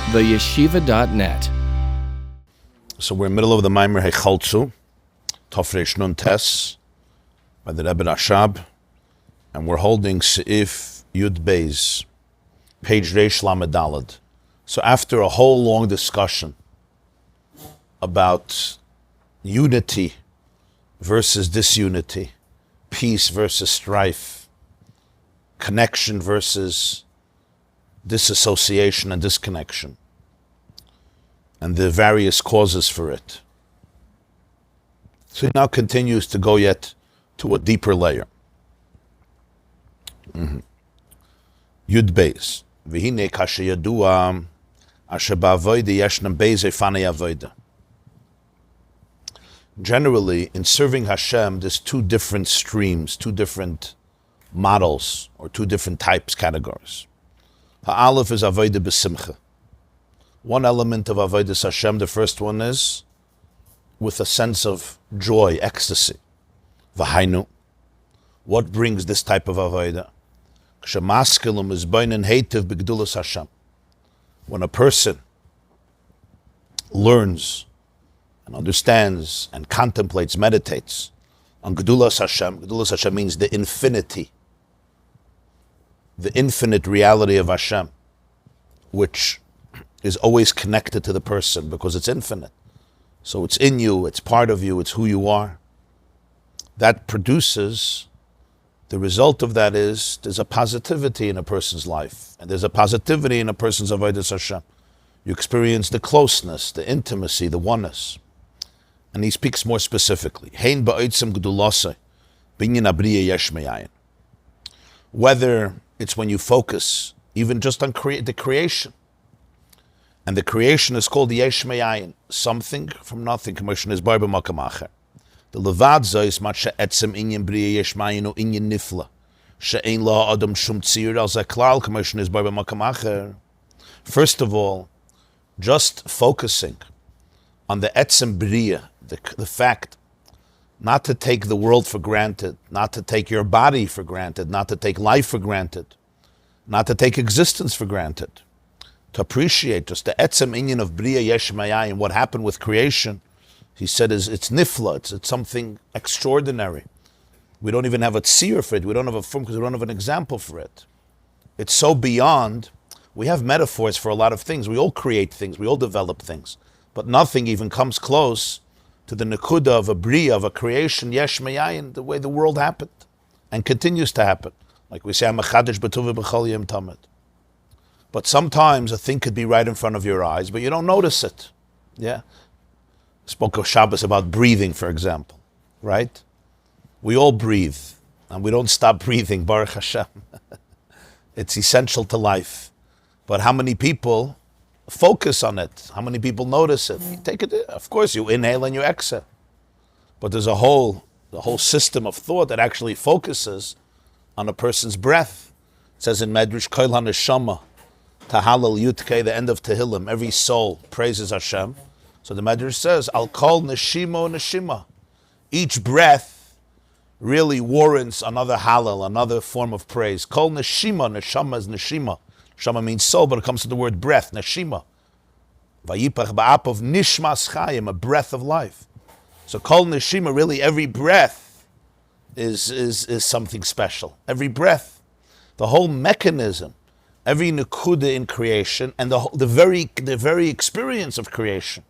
theyeshiva.net. So we're in the middle of the Maimer Heichaltzu, Tofresh Nun Tes, by the Rebbe Rashab, and we're holding Seif Yud Beis, page Reish Lamed Daled. So after a whole long discussion about unity versus disunity, peace versus strife, connection versus disassociation and disconnection, and the various causes for it. So he now continues to go yet to a deeper layer. Yud Beis. V'hine kashe yadua asher ba'avoda yeshnam beizei fanei avoda. Generally, in serving Hashem, there's two different streams, two different models, or two different types, categories. Ha'alef is avoda b'simcha. One element of avodas Hashem, the first one is with a sense of joy, ecstasy. V'hainu. What brings this type of avoda? K'shemaskilum is boinen heitiv b'gdulas Hashem. When a person learns and understands and contemplates, meditates on Gedulas Hashem means the infinity, the infinite reality of Hashem, which is always connected to the person because it's infinite. So it's in you, it's part of you, it's who you are. That produces, the result of that is, there's a positivity in a person's life, and there's a positivity in a person's avodas Hashem. You experience the closeness, the intimacy, the oneness. And he speaks more specifically. Hein ba'otzem gedulasei, binyan abriya yesh meyayin. Whether it's when you focus even just on the creation, and the creation is called yesh meyayin, something from nothing. Commotion is bar b'makam acher. The levad zois matcha etzem inyan briya yesh meyayin o inyan nifla she'ein la adam shum tzir al zaklal. Commotion is bar b'makam acher. First of all, just focusing on the etzem briya, the fact not to take the world for granted, not to take your body for granted, not to take life for granted, not to take existence for granted, to appreciate just the etzem inyan of briya yesh meyayin, what happened with creation. He said it's nifla, it's something extraordinary. We don't even have a tzir for it, we don't have a form because we don't have an example for it. It's so beyond. We have metaphors for a lot of things. We all create things, we all develop things, but nothing even comes close to the nekuda of a briya, of a creation, yesh meyayin, the way the world happened and continues to happen. Like we say, "Machadish b'tuva b'chol yom tamid." But sometimes a thing could be right in front of your eyes, but you don't notice it. Yeah, spoke of Shabbos about breathing, for example, right? We all breathe, and we don't stop breathing. Baruch Hashem, it's essential to life. But how many people focus on it? How many people notice it? You take it, of course, you inhale and you exhale. But there's the whole system of thought that actually focuses on a person's breath. It says in Medrash, Koil HaNeshama, Tahalal Yudkei, the end of Tehillim, every soul praises Hashem. So the Medrash says, Al Kol Neshima Neshima. Each breath really warrants another Hallel, another form of praise. Kol Neshima, Neshama is Neshima. Neshama means soul, but it comes to the word breath, neshima. Vayipach ba'apav nishmas chayim, a breath of life. So kol neshima, really every breath is something special. Every breath, the whole mechanism, every nekuda in creation, and the very experience of creation.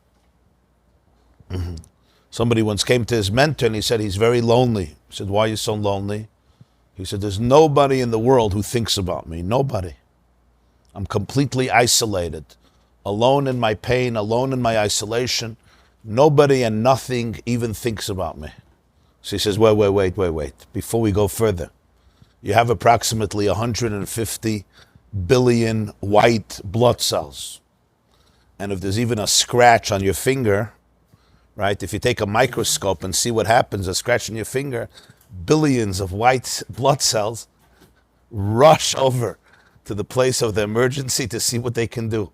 Somebody once came to his mentor and he said he's very lonely. He said, "Why are you so lonely?" He said, "There's nobody in the world who thinks about me. Nobody. I'm completely isolated, alone in my pain, alone in my isolation. Nobody and nothing even thinks about me." So he says, wait. Before we go further, you have approximately 150 billion white blood cells. And if there's even a scratch on your finger, right, if you take a microscope and see what happens, a scratch on your finger, billions of white blood cells rush over to the place of the emergency to see what they can do.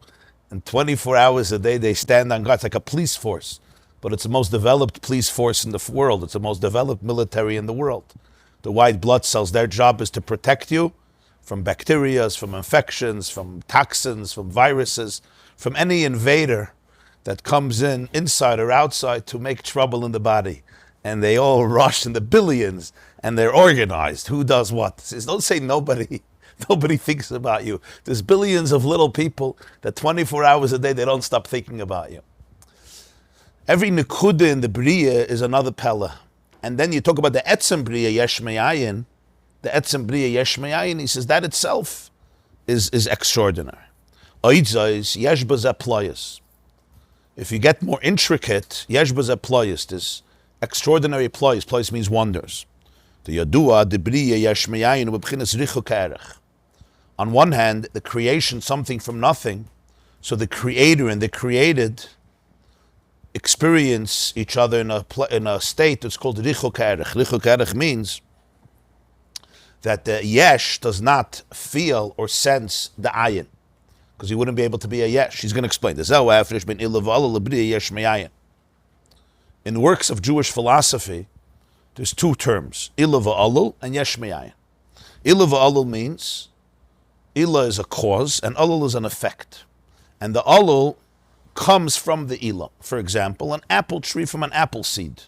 And 24 hours a day, they stand on guard. It's like a police force, but it's the most developed police force in the world. It's the most developed military in the world. The white blood cells, their job is to protect you from bacteria, from infections, from toxins, from viruses, from any invader that comes in, inside or outside, to make trouble in the body. And they all rush in the billions, and they're organized. Who does what? It says, don't say nobody. Nobody thinks about you. There's billions of little people that 24 hours a day, they don't stop thinking about you. Every nekuda in the Bria is another pella. And then you talk about the etzem Bria yesh me'ayin, the etzem Bria yesh me'ayin, he says that itself is extraordinary. Oidzais yesh bazeh ployas. If you get more intricate, yesh bazeh ployas, this extraordinary ployas. Ployas means wonders. The yadua, the Bria yesh me'ayin, ub'chinas richuk erech. On one hand, the creation, something from nothing, so the creator and the created experience each other in a state that's called richuk erech. Richuk erech means that the yesh does not feel or sense the ayin, because he wouldn't be able to be a yesh. He's going to explain this. In the works of Jewish philosophy, there's two terms, ilah v'alul and yesh me'ayin. Ilah v'alul means, ilah is a cause and alul is an effect. And the alul comes from the ilah. For example, an apple tree from an apple seed.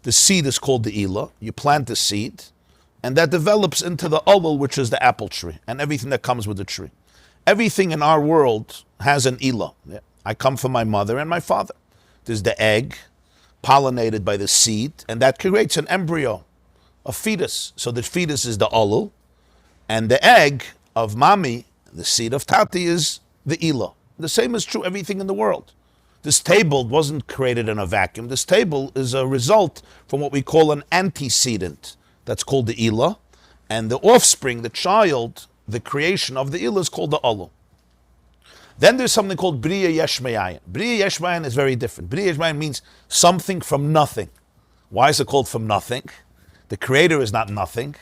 The seed is called the ilah. You plant the seed, and that develops into the alul, which is the apple tree, and everything that comes with the tree. Everything in our world has an ilah. Yeah. I come from my mother and my father. There's the egg, pollinated by the seed, and that creates an embryo, a fetus. So the fetus is the alul, and the egg of mami, the seed of tati, is the ilah. The same is true everything in the world. This table wasn't created in a vacuum. This table is a result from what we call an antecedent. That's called the ilah. And the offspring, the child, the creation of the ilah is called the alul. Then there's something called Bria Yesh Me'ayin. Bria Yesh Me'ayin is very different. Bria Yesh Me'ayin means something from nothing. Why is it called from nothing? The creator is not nothing.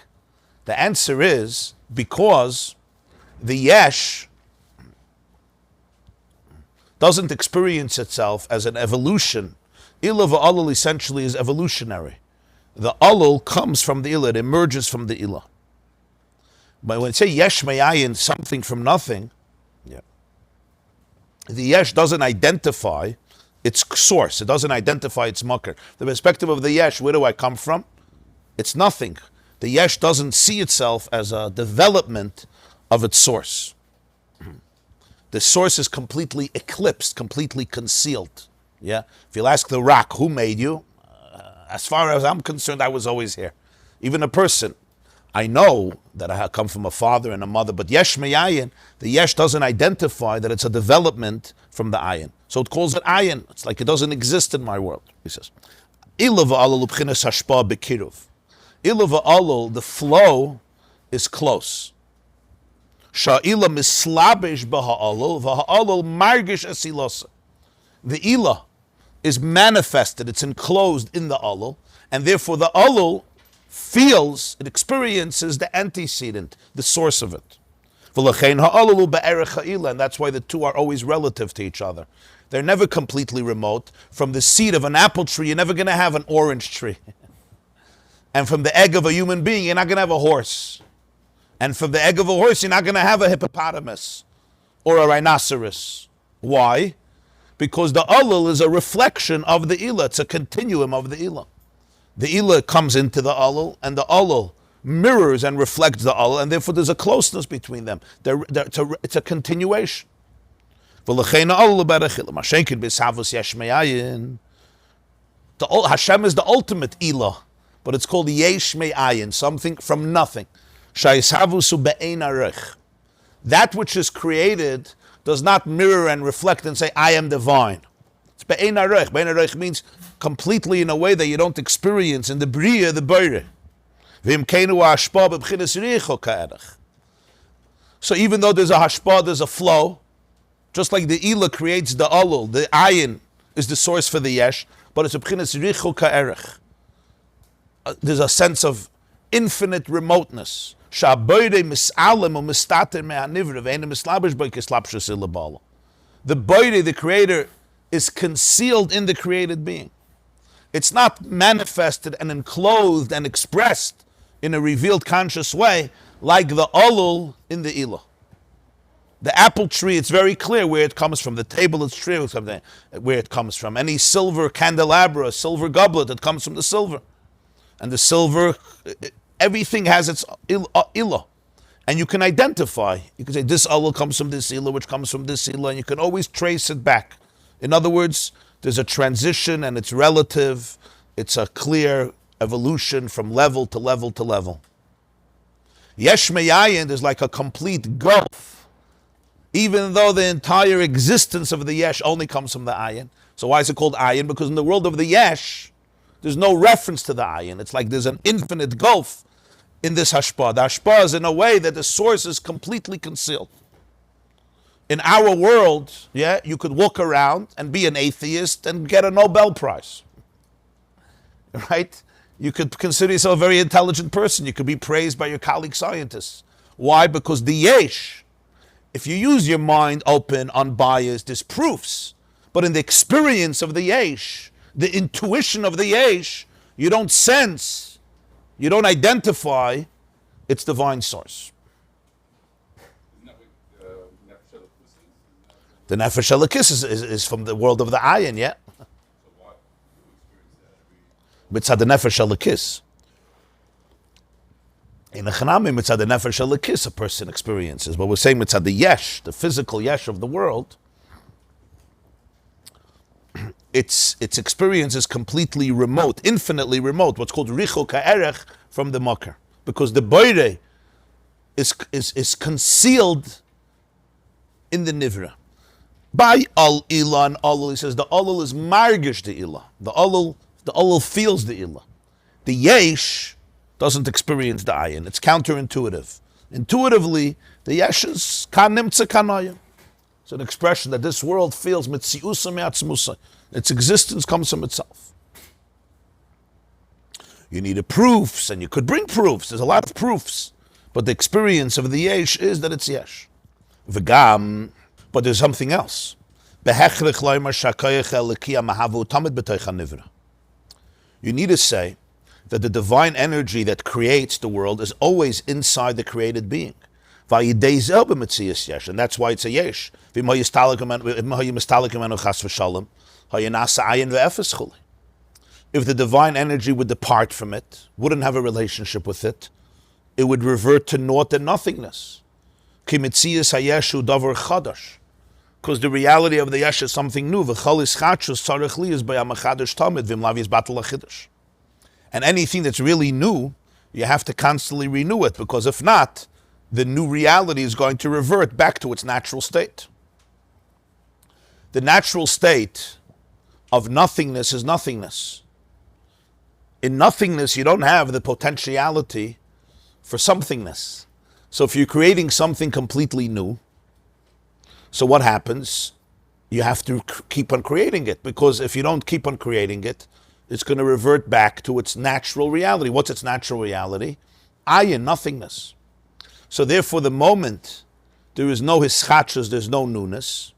The answer is because the Yesh doesn't experience itself as an evolution. Ilah v'alul essentially is evolutionary. The alul comes from the ilah, it emerges from the ilah. But when you say yesh me'ayin, something from nothing, the yesh doesn't identify its source. It doesn't identify its makar. The perspective of the yesh, where do I come from? It's nothing. The yesh doesn't see itself as a development of its source. The source is completely eclipsed, completely concealed. Yeah. If you'll ask the rock, who made you? As far as I'm concerned, I was always here. Even a person, I know that I come from a father and a mother, but yesh me'ayin, the yesh doesn't identify that it's a development from the ayin. So it calls it ayin. It's like it doesn't exist in my world, he says. Ilah v'alul ub'chinas hashpa b'kiruv. Ilah v'alul, the flow is close. Sha'ila mislabish b'ha'alul, v'ha'alul margish asilosa. The ilah is manifested, it's enclosed in the alul, and therefore the alul feels, it experiences the antecedent, the source of it. V'lachein ha'alul be'erech ha'ilah, and that's why the two are always relative to each other. They're never completely remote. From the seed of an apple tree, you're never going to have an orange tree. And from the egg of a human being, you're not going to have a horse. And from the egg of a horse, you're not going to have a hippopotamus or a rhinoceros. Why? Because the alul is a reflection of the ilah. It's a continuum of the ilah. The ilah comes into the alul, and the alul mirrors and reflects the alul, and therefore there's a closeness between them. It's a continuation. Hashem is the ultimate ilah, but it's called yesh me'ayin, something from nothing. That which is created does not mirror and reflect and say, I am divine. It's be'ein arech. Be'ein arech means completely in a way that you don't experience in the bria, the beire. So even though there's a hashpa, there's a flow, just like the ilah creates the alul, the ayin is the source for the yesh, but it's a b'chinas richu ka'erech. There's a sense of infinite remoteness. The boire, the creator, is concealed in the created being. It's not manifested and enclosed and expressed in a revealed conscious way, like the olul in the ilah. The apple tree, it's very clear where it comes from. The table, it's clear where it comes from. Any silver candelabra, silver goblet, it comes from the silver. And the silver, everything has its ilah. And you can identify. You can say, this olul comes from this ilah, which comes from this ilah, and you can always trace it back. In other words, there's a transition and it's relative. It's a clear evolution from level to level to level. Yesh me'ayin is like a complete gulf. Even though the entire existence of the yesh only comes from the ayin. So why is it called ayin? Because in the world of the yesh, there's no reference to the ayin. It's like there's an infinite gulf in this hashpah. The hashpah is in a way that the source is completely concealed. In our world, you could walk around and be an atheist and get a Nobel Prize. Right? You could consider yourself a very intelligent person. You could be praised by your colleague scientists. Why? Because the yesh, if you use your mind open, unbiased, there's proofs. But in the experience of the yesh, the intuition of the yesh, you don't sense, you don't identify its divine source. The nefesh elokis is from the world of the ayin, yeah? Mitzad the nefesh elokis. In the Chanami, mitzad the nefesh elokis, a person experiences. But we're saying mitzad the yesh, the physical yesh of the world, its experience is completely remote, infinitely remote, what's called richuk ha'erech from the makar. Because the boire is concealed in the nivra. By al ilah and olul, he says the olul is margish the ilah. The olul feels the ilah. The yesh doesn't experience the ayin. It's counterintuitive. Intuitively, the yesh is kan nimtze kanayim. It's an expression that this world feels mitziusa me'atzmusa. Its existence comes from itself. You needed proofs, and you could bring proofs. There's a lot of proofs. But the experience of the yesh is that it's yesh. V'gam, but there's something else. You need to say that the divine energy that creates the world is always inside the created being. And that's why it's a yesh. If the divine energy would depart from it, wouldn't have a relationship with it, it would revert to naught and nothingness. Because the reality of the yesh is something new. And anything that's really new, you have to constantly renew it, because if not, the new reality is going to revert back to its natural state. The natural state of nothingness is nothingness. In nothingness, you don't have the potentiality for somethingness. So if you're creating something completely new, so what happens? You have to keep on creating it, because if you don't keep on creating it, it's going to revert back to its natural reality. What's its natural reality? Ayin, nothingness. So therefore, the moment there is no hischachus, there's no newness,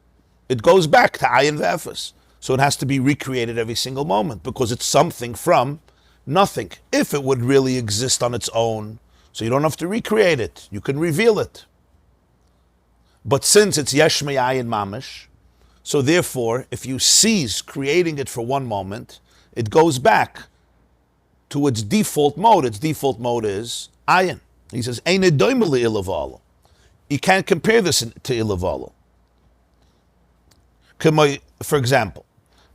it goes back to ayin ve'efes. So it has to be recreated every single moment, because it's something from nothing. If it would really exist on its own, so you don't have to recreate it, you can reveal it. But since it's yesh me'ayin mamish, so therefore, if you cease creating it for one moment, it goes back to its default mode. Its default mode is ayin. He says, Ein edoimel le'ilavalo. You can't compare this to ilavalo. For example,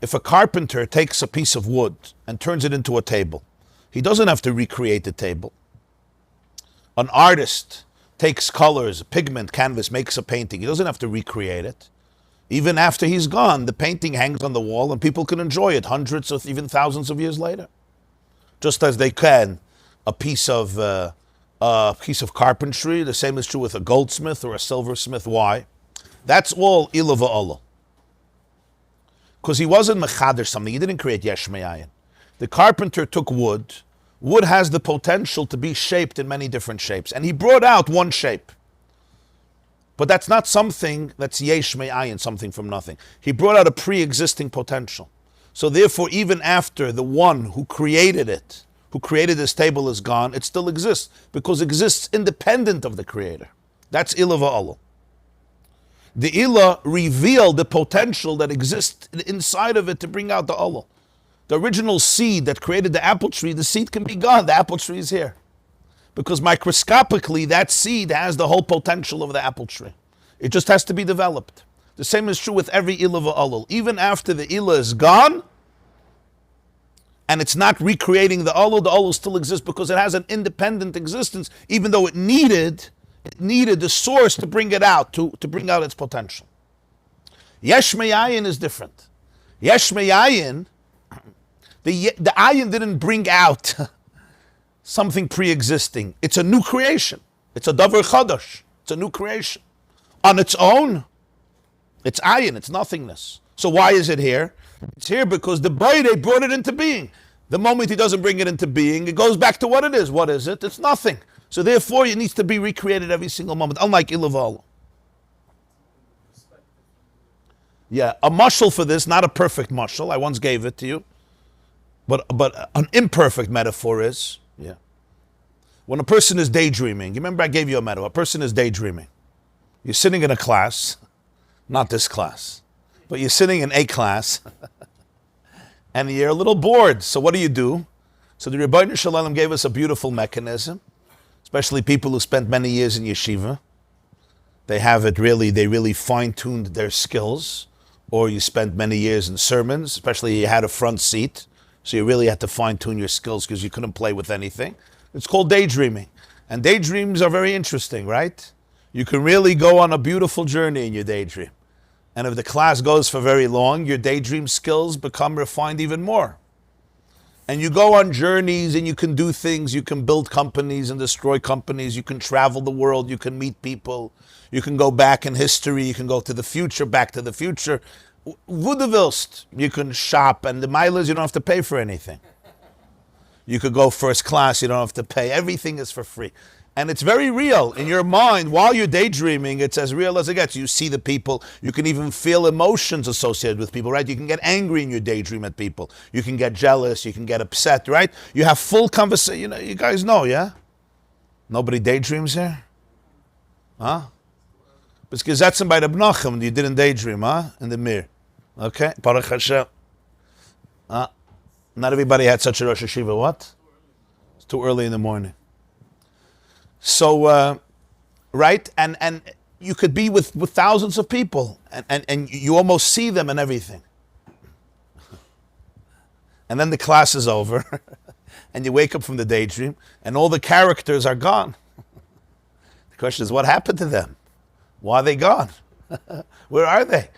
if a carpenter takes a piece of wood and turns it into a table, he doesn't have to recreate the table. An artist takes colors, pigment, canvas, makes a painting. He doesn't have to recreate it. Even after he's gone, the painting hangs on the wall and people can enjoy it hundreds or even thousands of years later. Just as they can a piece of carpentry. The same is true with a goldsmith or a silversmith. Why? That's all ilah va'ala. Because he wasn't mechader something. He didn't create yesh me'ayin. The carpenter took wood. Wood has the potential to be shaped in many different shapes. And he brought out one shape. But that's not something that's yesh me'ayin, something from nothing. He brought out a pre-existing potential. So therefore, even after the one who created it who created this table is gone, it still exists, because it exists independent of the creator. That's Ilah va'olol. The Ilah revealed the potential that exists inside of it to bring out the olol. The original seed that created the apple tree, the seed can be gone, the apple tree is here. Because microscopically, that seed has the whole potential of the apple tree. It just has to be developed. The same is true with every Ilah va'olol. Even after the Ilah is gone, and it's not recreating the olol still exists because it has an independent existence, even though it needed the source to bring it out, to bring out its potential. Yesh me'ayin is different. Yesh me'ayin, the ayin didn't bring out something pre-existing. It's a new creation. It's a davar chadash. It's a new creation. On its own, it's ayin, it's nothingness. So why is it here? It's here because the Bayrei brought it into being. The moment he doesn't bring it into being, it goes back to what it is. What is it? It's nothing. So therefore, it needs to be recreated every single moment, unlike Ilah va'olol. Yeah, a mashal for this, not a perfect mashal. I once gave it to you. But an imperfect metaphor is, when a person is daydreaming, you remember I gave you a metaphor, a person is daydreaming. You're sitting in a class, not this class, but you're sitting in a class, and you're a little bored. So what do? So the Rabbi Shalom gave us a beautiful mechanism, especially people who spent many years in yeshiva. They really fine-tuned their skills, or you spent many years in sermons, especially you had a front seat, so you really had to fine-tune your skills because you couldn't play with anything. It's called daydreaming. And daydreams are very interesting, right? You can really go on a beautiful journey in your daydream. And if the class goes for very long, your daydream skills become refined even more. And you go on journeys and you can do things, you can build companies and destroy companies, you can travel the world, you can meet people, you can go back in history, you can go to the future, back to the future. Wo du willst, you can shop, and the miles you don't have to pay for anything. You could go first class, you don't have to pay, everything is for free. And it's very real. In your mind, while you're daydreaming, it's as real as it gets. You see the people. You can even feel emotions associated with people, right? You can get angry in your daydream at people. You can get jealous. You can get upset, right? You have full conversation. You guys know, yeah? Nobody daydreams here? Huh? It's gesetzen bei der Bnochem. You didn't daydream, huh? In the mirror. Okay? Baruch Hashem. Not everybody had such a Rosh Hashiva. What? It's too early in the morning. So, right, and you could be with thousands of people, and you almost see them and everything. And then the class is over, and you wake up from the daydream, and all the characters are gone. The question is, what happened to them? Why are they gone? Where are they?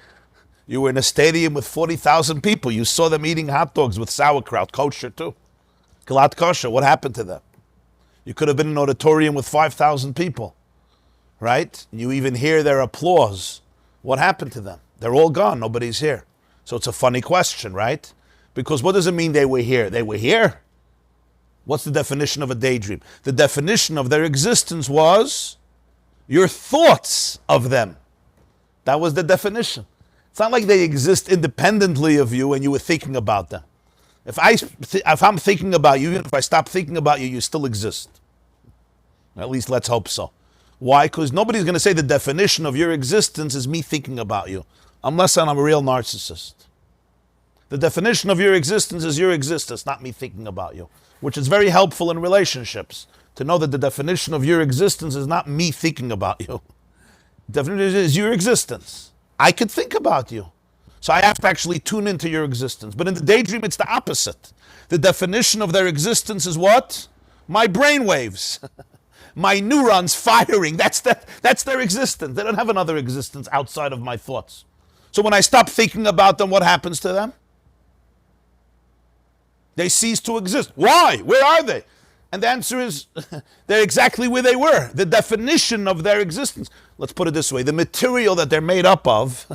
You were in a stadium with 40,000 people. You saw them eating hot dogs with sauerkraut, kosher too. Galat kosher, what happened to them? You could have been in an auditorium with 5,000 people, right? You even hear their applause. What happened to them? They're all gone. Nobody's here. So it's a funny question, right? Because what does it mean they were here? They were here. What's the definition of a daydream? The definition of their existence was your thoughts of them. That was the definition. It's not like they exist independently of you and you were thinking about them. If I'm thinking about you, even if I stop thinking about you, you still exist. At least let's hope so. Why? Because nobody's going to say the definition of your existence is me thinking about you, unless I'm a real narcissist. The definition of your existence is your existence, not me thinking about you, which is very helpful in relationships, to know that the definition of your existence is not me thinking about you. The definition is your existence. I could think about you. So I have to actually tune into your existence. But in the daydream, it's the opposite. The definition of their existence is what? My brain waves. My neurons firing. That's their existence. They don't have another existence outside of my thoughts. So when I stop thinking about them, what happens to them? They cease to exist. Why? Where are they? And the answer is, they're exactly where they were. The definition of their existence. Let's put it this way. The material that they're made up of...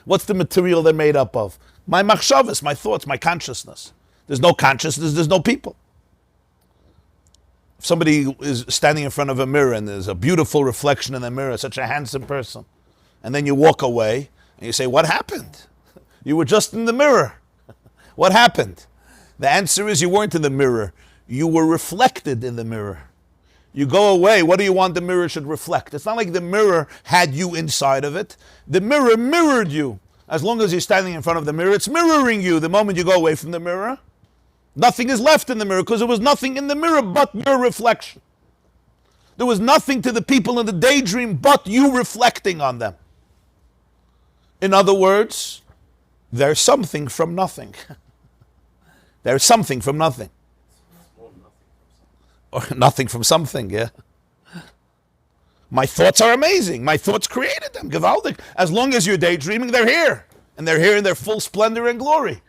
What's the material they're made up of? My machshavas, my thoughts, my consciousness. There's no consciousness, there's no people. If somebody is standing in front of a mirror and there's a beautiful reflection in the mirror, such a handsome person, and then you walk away and you say, what happened? You were just in the mirror. What happened? The answer is you weren't in the mirror. You were reflected in the mirror. You go away, what do you want the mirror should reflect? It's not like the mirror had you inside of it. The mirror mirrored you. As long as you're standing in front of the mirror, it's mirroring you. The moment you go away from the mirror, nothing is left in the mirror, because there was nothing in the mirror but your reflection. There was nothing to the people in the daydream but you reflecting on them. In other words, there's something from nothing. There's something from nothing. Or nothing from something, yeah. My thoughts are amazing. My thoughts created them. Gewaldig. As long as you're daydreaming, they're here. And they're here in their full splendor and glory.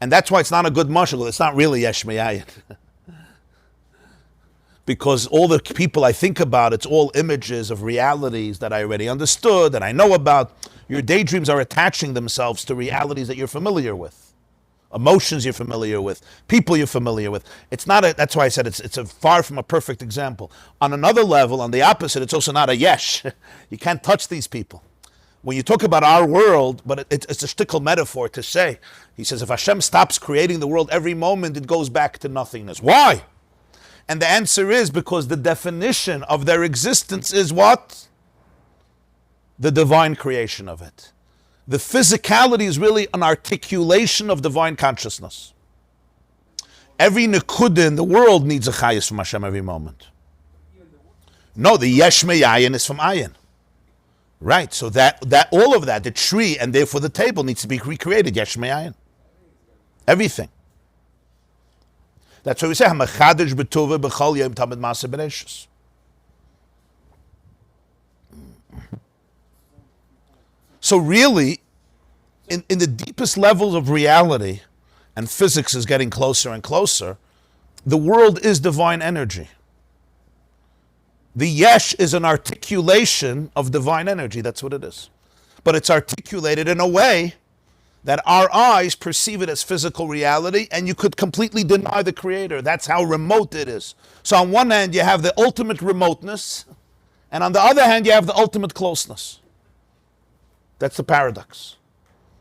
And that's why it's not a good mashal. It's not really yesh me'ayin. Because all the people I think about, it's all images of realities that I already understood, that I know about. Your daydreams are attaching themselves to realities that you're familiar with. Emotions you're familiar with, people you're familiar with. It's not a, that's why I said it's a far from a perfect example. On another level, on the opposite, it's also not a yesh. You can't touch these people. When you talk about our world, but it's a shtickle metaphor to say, he says, if Hashem stops creating the world every moment, it goes back to nothingness. Why? And the answer is because the definition of their existence is what? The divine creation of it. The physicality is really an articulation of divine consciousness. Every nekuda in the world needs a chayis from Hashem every moment. No, the yesh me'ayin is from ayin. Right, so that all of that, the tree and therefore the table needs to be recreated, yesh me'ayin. Everything. That's why we say, HaMechadish b'tova b'chol yom tamid ma'aseh b'reishis. So really, in the deepest levels of reality, and physics is getting closer and closer, the world is divine energy. The yesh is an articulation of divine energy, that's what it is. But it's articulated in a way that our eyes perceive it as physical reality, and you could completely deny the creator. That's how remote it is. So on one hand, you have the ultimate remoteness, and on the other hand, you have the ultimate closeness. That's the paradox.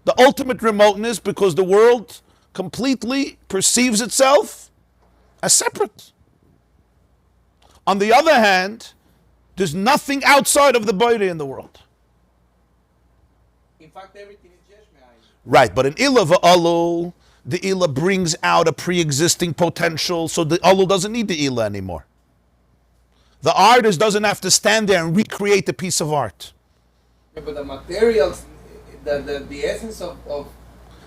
The ultimate remoteness because the world completely perceives itself as separate. On the other hand, there's nothing outside of the body in the world. In fact, everything is yesh me'ayin. Right, but in Ilah v'alul, the Ilah brings out a pre-existing potential, so the alul doesn't need the Ilah anymore. The artist doesn't have to stand there and recreate the piece of art. Yeah, but the materials, the essence of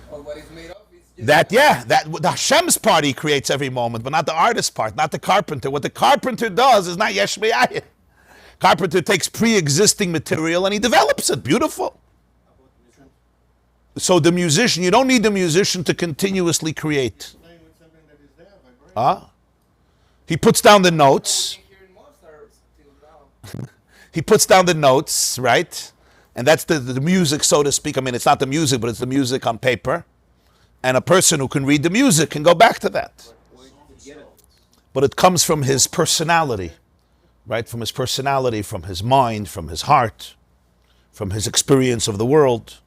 what is made of is just... That the Hashem's part he creates every moment, but not the artist's part, not the carpenter. What the carpenter does is not yesh me'ayin. Carpenter takes pre-existing material and he develops it. Beautiful. So the musician, you don't need the musician to continuously create. He puts down the notes. He puts down the notes, right? And that's the music, so to speak. I mean, it's not the music, but it's the music on paper. And a person who can read the music can go back to that. But it comes from his personality, right? From his personality, from his mind, from his heart, from his experience of the world.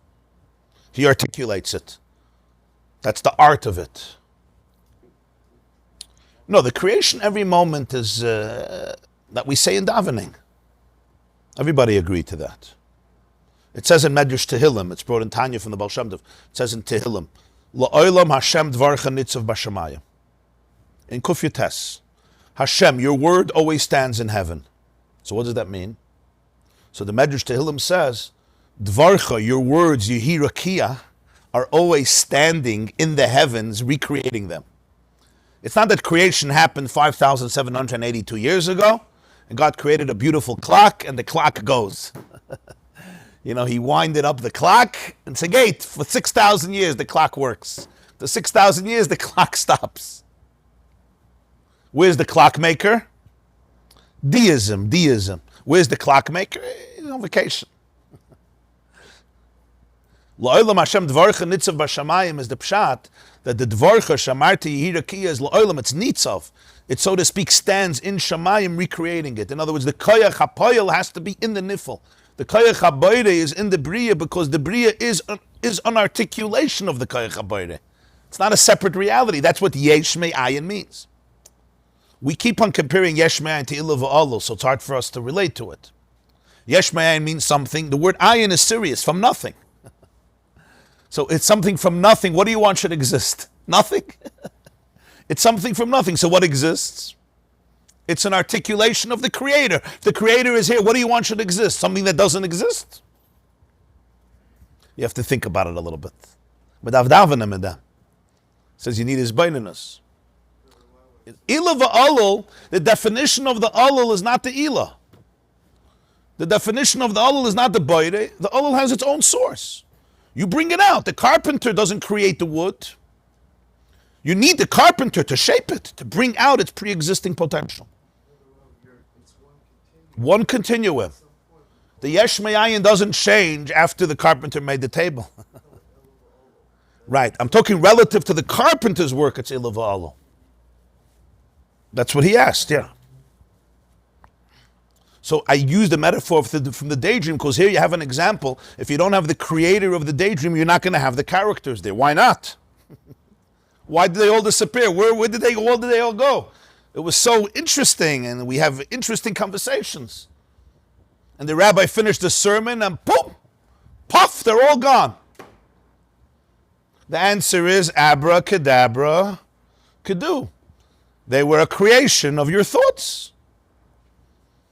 He articulates it. That's the art of it. No, the creation every moment is that we say in davening. Everybody agreed to that. It says in Medrash Tehillim, it's brought in Tanya from the Baal Shem Tov, it says in Tehillim, La'olam Hashem dvarcha nitzav b'shamayim. In Kuf Yates, Hashem, your word always stands in heaven. So what does that mean? So the Medrash Tehillim says, Dvarcha, your words, Yehi Rakia, are always standing in the heavens, recreating them. It's not that creation happened 5,782 years ago, and God created a beautiful clock, and the clock goes. You know, he winded up the clock, and it's a gate. For 6,000 years, the clock works. For 6,000 years, the clock stops. Where's the clockmaker? Deism. Where's the clockmaker? He's on vacation. La'olam Hashem dvarcha nitzav b'shamayim is the pshat, that the dvarcha shamarti yehi rakia is la'olam, it's nitzav. It, so to speak, stands in shamayim, recreating it. In other words, the koyach hapoyel has to be in the nifel. The koyach haboire is in the bria because the bria is an articulation of the koyach haboire. It's not a separate reality. That's what yesh me'ayin means. We keep on comparing Yesh Me'ayin to Ilah V'Alul, so it's hard for us to relate to it. Yesh Me'ayin means something. The word ayin is serious, from nothing. So it's something from nothing. What do you want should exist? Nothing. It's something from nothing. So what exists? It's an articulation of the Creator. If the Creator is here, what do you want should exist? Something that doesn't exist? You have to think about it a little bit. Says you need his baininess. Ilah v'alul, the definition of the alul is not the ilah. The definition of the alul is not the bayre. The alul has its own source. You bring it out. The carpenter doesn't create the wood. You need the carpenter to shape it, to bring out its pre-existing potential. One continuum. The Yesh Me'ayin doesn't change after the carpenter made the table. Right. I'm talking relative to the carpenter's work, it's Ilah v'alul. That's what he asked, yeah. So I used the metaphor from the Daydream because here you have an example. If you don't have the creator of the Daydream, you're not going to have the characters there. Why not? Why did they all disappear? Where did they all go? It was so interesting, and we have interesting conversations. And the rabbi finished the sermon, and boom, puff, they're all gone. The answer is abracadabra, kadu. They were a creation of your thoughts.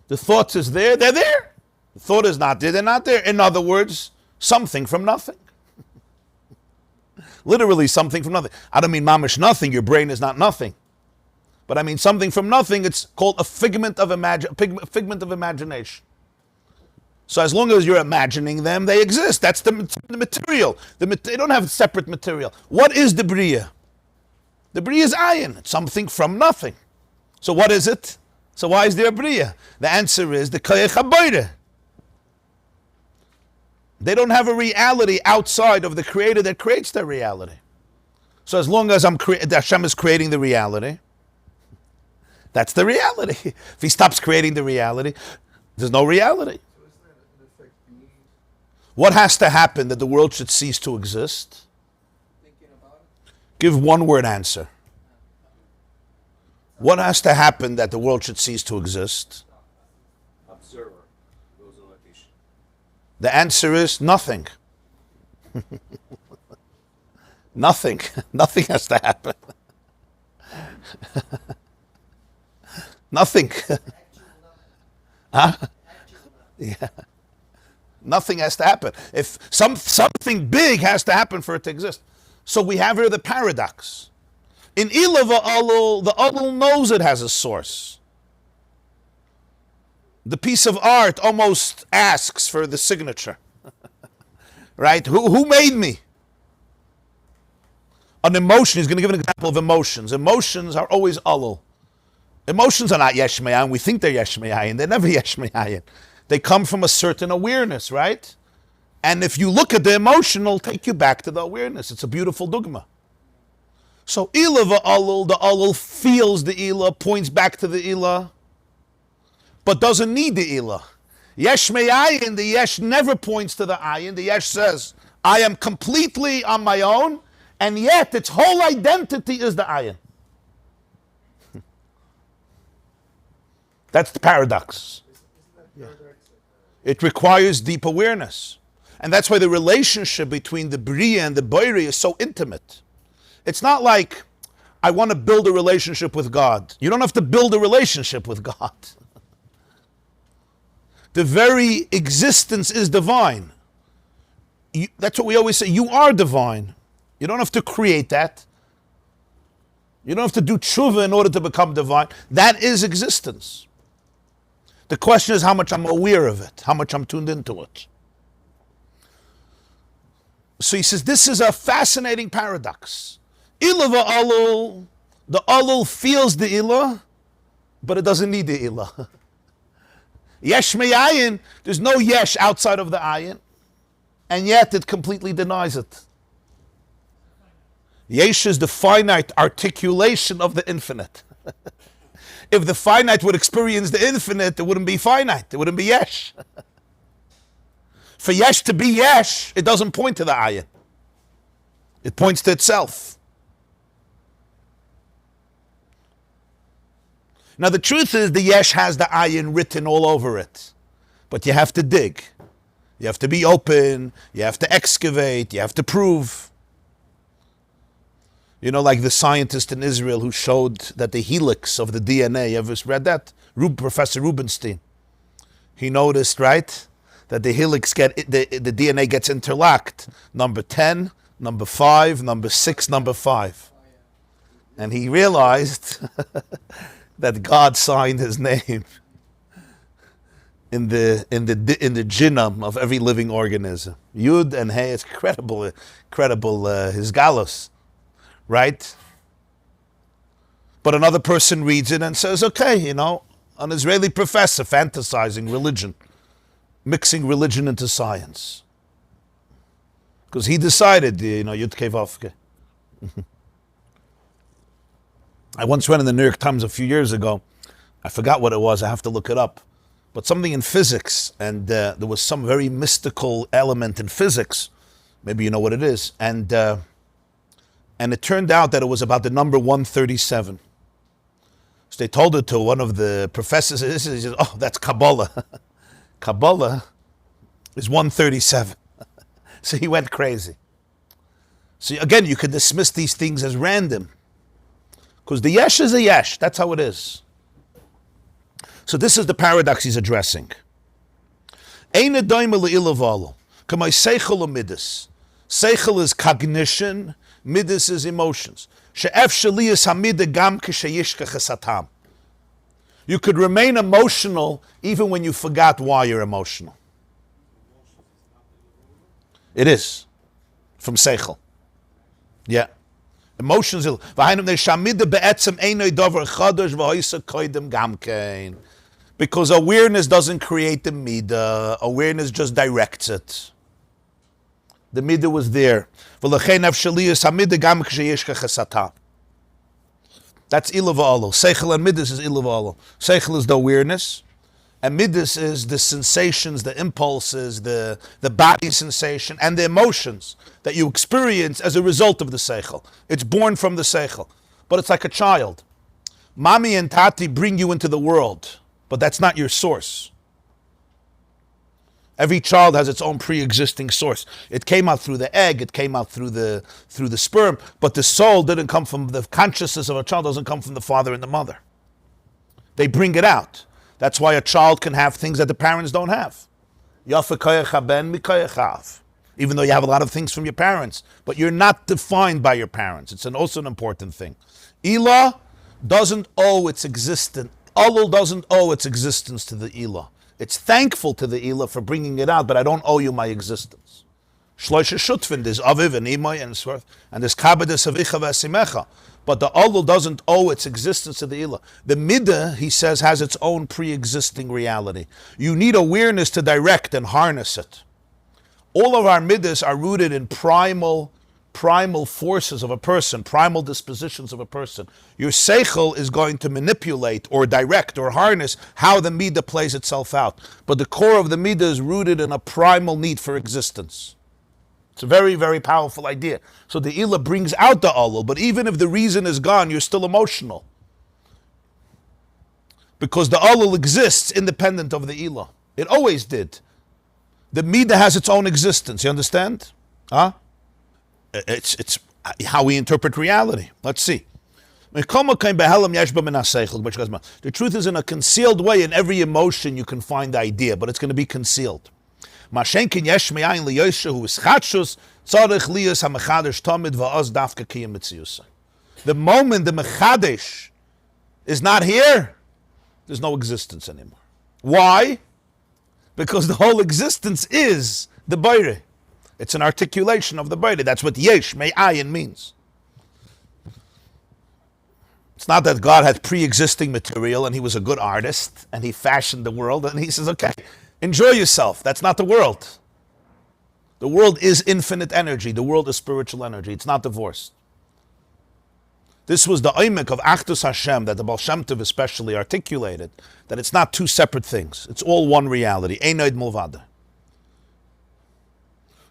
The thought is there, they're there. The thought is not there, they're not there. In other words, something from nothing. Literally something from nothing. I don't mean mamish nothing, your brain is not nothing. But I mean something from nothing, it's called a figment of imagination. So as long as you're imagining them, they exist. That's the material. They don't have separate material. What is the Bria? The Bria is ayin. It's something from nothing. So what is it? So why is there a Bria? The answer is the Koyach HaBoire. They don't have a reality outside of the Creator that creates their reality. So as long as Hashem is creating the reality, that's the reality. If He stops creating the reality, there's no reality. What has to happen that the world should cease to exist? Give one word answer. What has to happen that the world should cease to exist? Observer. The answer is nothing. Nothing. Nothing has to happen. Nothing. Huh? Yeah. Nothing has to happen. If something big has to happen for it to exist. So we have here the paradox. In Ilah v'alul, the alul knows it has a source. The piece of art almost asks for the signature. Right? Who made me? An emotion, he's going to give an example of emotions. Emotions are always alul. Emotions are not Yesh Me'ayin. We think they're Yesh Me'ayin. They're never Yesh Me'ayin. They come from a certain awareness, right? And if you look at the emotion, it'll take you back to the awareness. It's a beautiful dogma. So Ilah v'alul, the alul feels the Ilah, points back to the Ilah, but doesn't need the Ilah. Yesh Me'ayin, the Yesh never points to the Ayin. The Yesh says, I am completely on my own, and yet its whole identity is the Ayin. That's the paradox. It requires deep awareness. And that's why the relationship between the Bria and the Boiri is so intimate. It's not like, I want to build a relationship with God. You don't have to build a relationship with God. The very existence is divine. That's what we always say, you are divine. You don't have to create that. You don't have to do tshuva in order to become divine. That is existence. The question is how much I'm aware of it, how much I'm tuned into it. So he says, this is a fascinating paradox. Ilah v'alul, the alul feels the Ilah, but it doesn't need the Ilah. Yesh Me'ayin, there's no Yesh outside of the Ayin, and yet it completely denies it. Yesh is the finite articulation of the infinite. If the finite would experience the infinite, it wouldn't be finite, it wouldn't be Yesh. For Yesh to be Yesh, it doesn't point to the Ayin. It points to itself. Now the truth is the yesh has the ayin written all over it. But you have to dig. You have to be open. You have to excavate. You have to prove. You know, like the scientist in Israel who showed that the helix of the DNA, you ever read that? Professor Rubinstein. He noticed, right, that the helix the DNA gets interlocked. Number 10, number 5, number 6, number 5. And he realized that God signed his name in the genome of every living organism. Yud and Hey, it's incredible, his galus, right? But another person reads it and says, okay, you know, an Israeli professor fantasizing religion, mixing religion into science. Because he decided, you know, Yud Kei Vav Kei. I once read in the New York Times a few years ago, I forgot what it was, I have to look it up, but something in physics, and there was some very mystical element in physics, maybe you know what it is, and it turned out that it was about the number 137. So they told it to one of the professors, he says, oh, that's Kabbalah. Kabbalah is 137. So he went crazy. So again, you could dismiss these things as random, because the yesh is a yesh, that's how it is. So this is the paradox he's addressing. Seichel is cognition, midas is emotions. You could remain emotional even when you forgot why you're emotional. It is. From Seichel. Yeah. Emotions. Because awareness doesn't create the midah. Awareness just directs it. The midah was there. That's ilah v'alo. Seichel and midas is ilah v'alo. Seichel is the awareness, and midas is the sensations, the impulses, the body sensation, and the emotions that you experience as a result of the seichel. It's born from the seichel, but it's like a child. Mommy and Tati bring you into the world, but that's not your source. Every child has its own pre-existing source. It came out through the egg, it came out through the sperm, but the soul didn't come from, the consciousness of a child doesn't come from the father and the mother. They bring it out. That's why a child can have things that the parents don't have. Even though you have a lot of things from your parents, but you're not defined by your parents. It's also an important thing. Ilah doesn't owe its existence. Alul doesn't owe its existence to the Ilah. It's thankful to the Ilah for bringing it out, but I don't owe you my existence. Shloisha Shutfin, there's Aviv and Imai and so forth, and there's Kabbadas of Icha v'Asimecha. But the Alul doesn't owe its existence to the Ilah. The Midah, he says, has its own pre-existing reality. You need awareness to direct and harness it. All of our Midas are rooted in primal forces of a person, primal dispositions of a person. Your seichel is going to manipulate or direct or harness how the midah plays itself out. But the core of the midah is rooted in a primal need for existence. It's a very, very powerful idea. So the ilah brings out the alul, but even if the reason is gone, you're still emotional. Because the alul exists independent of the ilah. It always did. The midah has its own existence, you understand? Huh? It's how we interpret reality. Let's see. The truth is, in a concealed way, in every emotion you can find the idea, but it's going to be concealed. The moment the mechadesh is not here, there's no existence anymore. Why? Because the whole existence is the Bayrei. It's an articulation of the body. That's what yesh, me'ayin means. It's not that God had pre-existing material and he was a good artist and he fashioned the world and he says, okay, enjoy yourself. That's not the world. The world is infinite energy. The world is spiritual energy. It's not divorced. This was the oimek of Achdus Hashem that the Baal Shem Tov especially articulated, that it's not two separate things. It's all one reality. Einoid mulvada.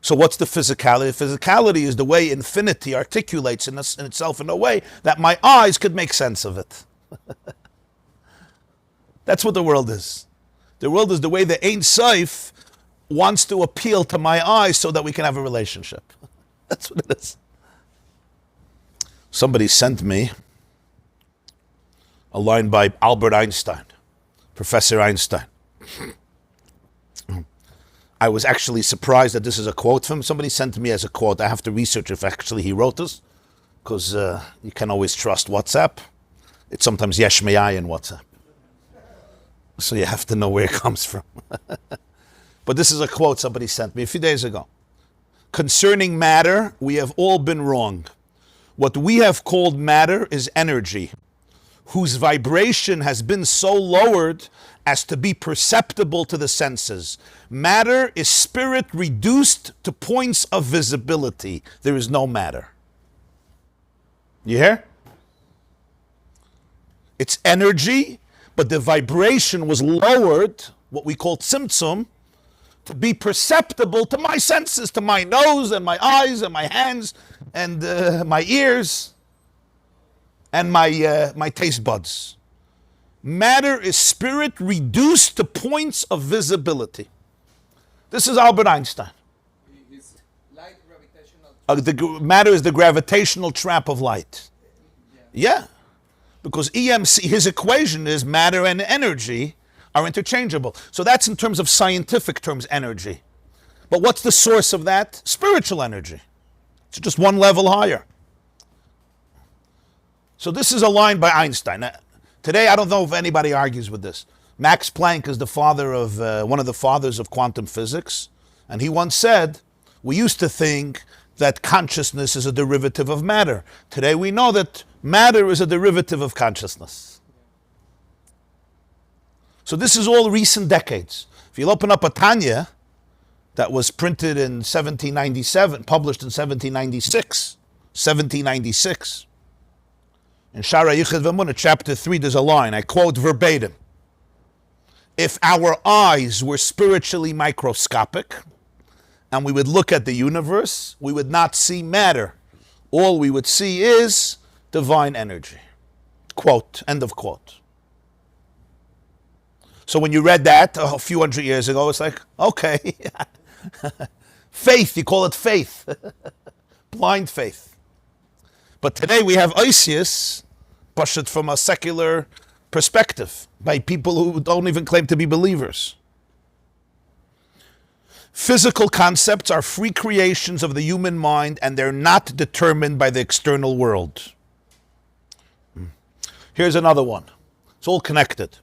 So what's the physicality? Physicality is the way infinity articulates in itself in a way that my eyes could make sense of it. That's what the world is. The world is the way the Ein Sof wants to appeal to my eyes so that we can have a relationship. That's what it is. Somebody sent me a line by Albert Einstein, Professor Einstein. I was actually surprised that this is a quote from him. Somebody sent me as a quote. I have to research if actually he wrote this, because you can always trust WhatsApp. It's sometimes yesh me'ai in WhatsApp. So you have to know where it comes from. But this is a quote somebody sent me a few days ago. Concerning matter, we have all been wrong. What we have called matter is energy, whose vibration has been so lowered as to be perceptible to the senses. Matter is spirit reduced to points of visibility. There is no matter. You hear? It's energy, but the vibration was lowered, what we call tzimtzum, to be perceptible to my senses, to my nose and my eyes and my hands and my ears and my taste buds. Matter is spirit reduced to points of visibility. This is Albert Einstein. It's light gravitational. Matter is the gravitational trap of light. Yeah. Because EMC, his equation is matter and energy are interchangeable. So that's in terms of scientific terms, energy. But what's the source of that? Spiritual energy. It's just one level higher. So this is a line by Einstein. Today, I don't know if anybody argues with this. Max Planck is the father of one of the fathers of quantum physics, and he once said, "We used to think that consciousness is a derivative of matter. Today, we know that matter is a derivative of consciousness." So this is all recent decades. If you'll open up a Tanya that was printed in 1797, published in 1796. In Shara Yichud V'Emunah, chapter 3, there's a line, I quote verbatim. If our eyes were spiritually microscopic, and we would look at the universe, we would not see matter. All we would see is divine energy. Quote, end of quote. So when you read that a few hundred years ago, it's like, okay. Faith, you call it faith. Blind faith. But today we have Isis, pushed from a secular perspective by people who don't even claim to be believers. Physical concepts are free creations of the human mind, and they're not determined by the external world. Here's another one. It's all connected.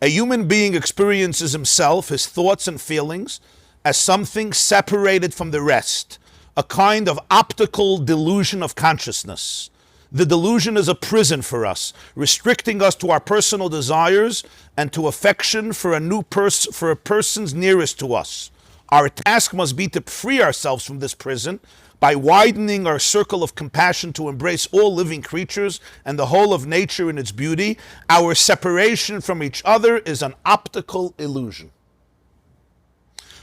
A human being experiences himself, his thoughts and feelings, as something separated from the rest, a kind of optical delusion of consciousness. The delusion is a prison for us, restricting us to our personal desires and to affection for a person's nearest to us. Our task must be to free ourselves from this prison by widening our circle of compassion to embrace all living creatures and the whole of nature in its beauty. Our separation from each other is an optical illusion.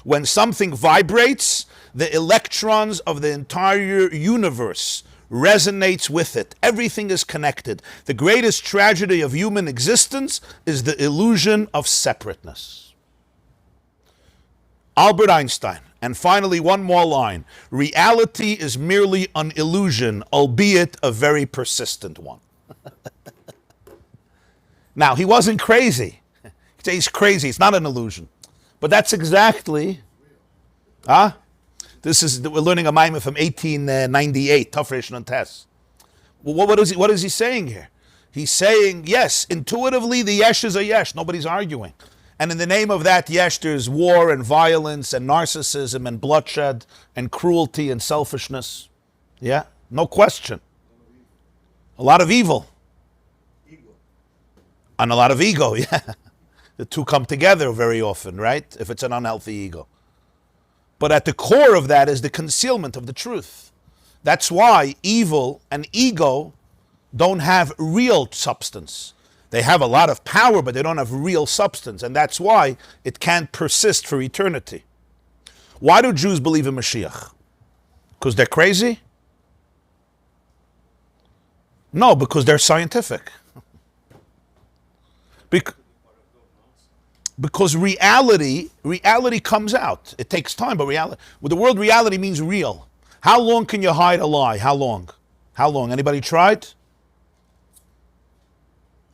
When something vibrates, the electrons of the entire universe resonates with it. Everything is connected. The greatest tragedy of human existence is the illusion of separateness. Albert Einstein. And finally, one more line. Reality is merely an illusion, albeit a very persistent one. Now, he wasn't crazy. He's crazy. It's not an illusion. But that's exactly... This is, we're learning a Maimon from 1898, Tafresh and Tess. Well, what is he saying here? He's saying, yes, intuitively the yesh is a yesh. Nobody's arguing. And in the name of that yesh, there's war and violence and narcissism and bloodshed and cruelty and selfishness. Yeah, no question. A lot of evil. And a lot of ego, yeah. The two come together very often, right? If it's an unhealthy ego. But at the core of that is the concealment of the truth. That's why evil and ego don't have real substance. They have a lot of power, but they don't have real substance. And that's why it can't persist for eternity. Why do Jews believe in Meshiach? Because they're crazy? No, because they're scientific. Because reality comes out. It takes time, but reality, with the word reality means real. How long can you hide a lie? How long? How long? Anybody tried?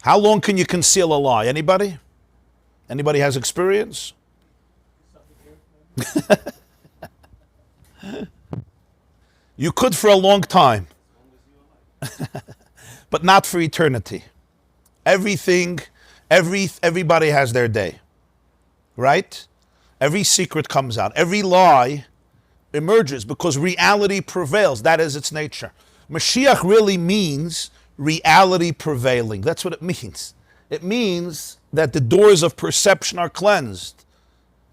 How long can you conceal a lie? Anybody? Anybody has experience? You could for a long time, but not for eternity. Everybody has their day, right? Every secret comes out. Every lie emerges because reality prevails. That is its nature. Meshiach really means reality prevailing. That's what it means. It means that the doors of perception are cleansed,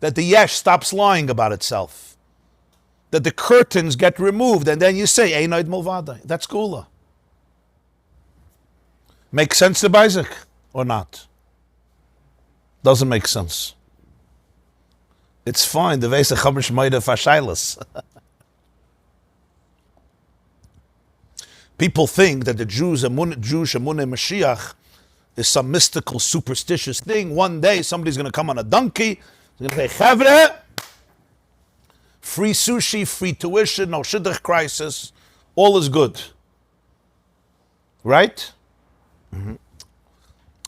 that the yesh stops lying about itself, that the curtains get removed, and then you say, Einoid Mulvada. That's Gula. Make sense to Isaac or not? Doesn't make sense. It's fine. The Veisa Chamish Maida Fashailas. People think that the Jewish Emunah Mashiach is some mystical, superstitious thing. One day somebody's going to come on a donkey. He's going to say, Chavre, free sushi, free tuition, no shidduch crisis. All is good. Right? Mm-hmm.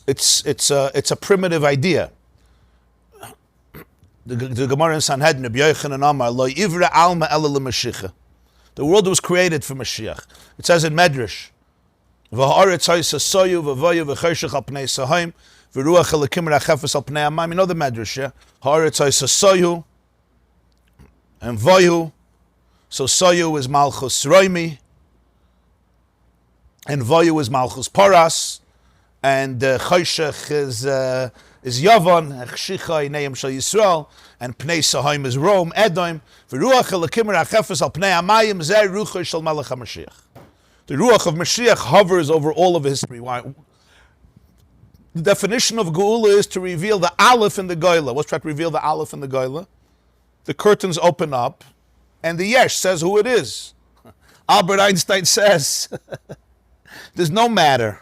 It's a primitive idea. The Gemara in Sanhedrin, Rabbi Yochanan Amar, Lo Ivra Alma Ela LeMashiach. The world was created for Mashiach. It says in Medrash, V'ha'aretz ha'yisasoyu v'voyu v'chershech al pnei sahaim v'ruach ha'lekim ra'chefes al pnei amayim. You know the Medrash, yeah? Ha'aretz ha'yisasoyu and voyu. So soyu is Malchus Roimi and voyu is Malchus Paras and Choshech is Yavon, Echshicha Ineim Shal Yisrael, and Pnei Sahaim is Rome, Edom, V'ruach Elokim Ra'chefes al Pnei Amayim Zeh Rucha Shel Melech HaMashiach. The Ruach of Mashiach hovers over all of history. Why? The definition of Geula is to reveal the Aleph in the Goyla. What's that? Reveal the Aleph in the Goyla. The curtains open up, and the Yesh says who it is. Albert Einstein says, there's no matter.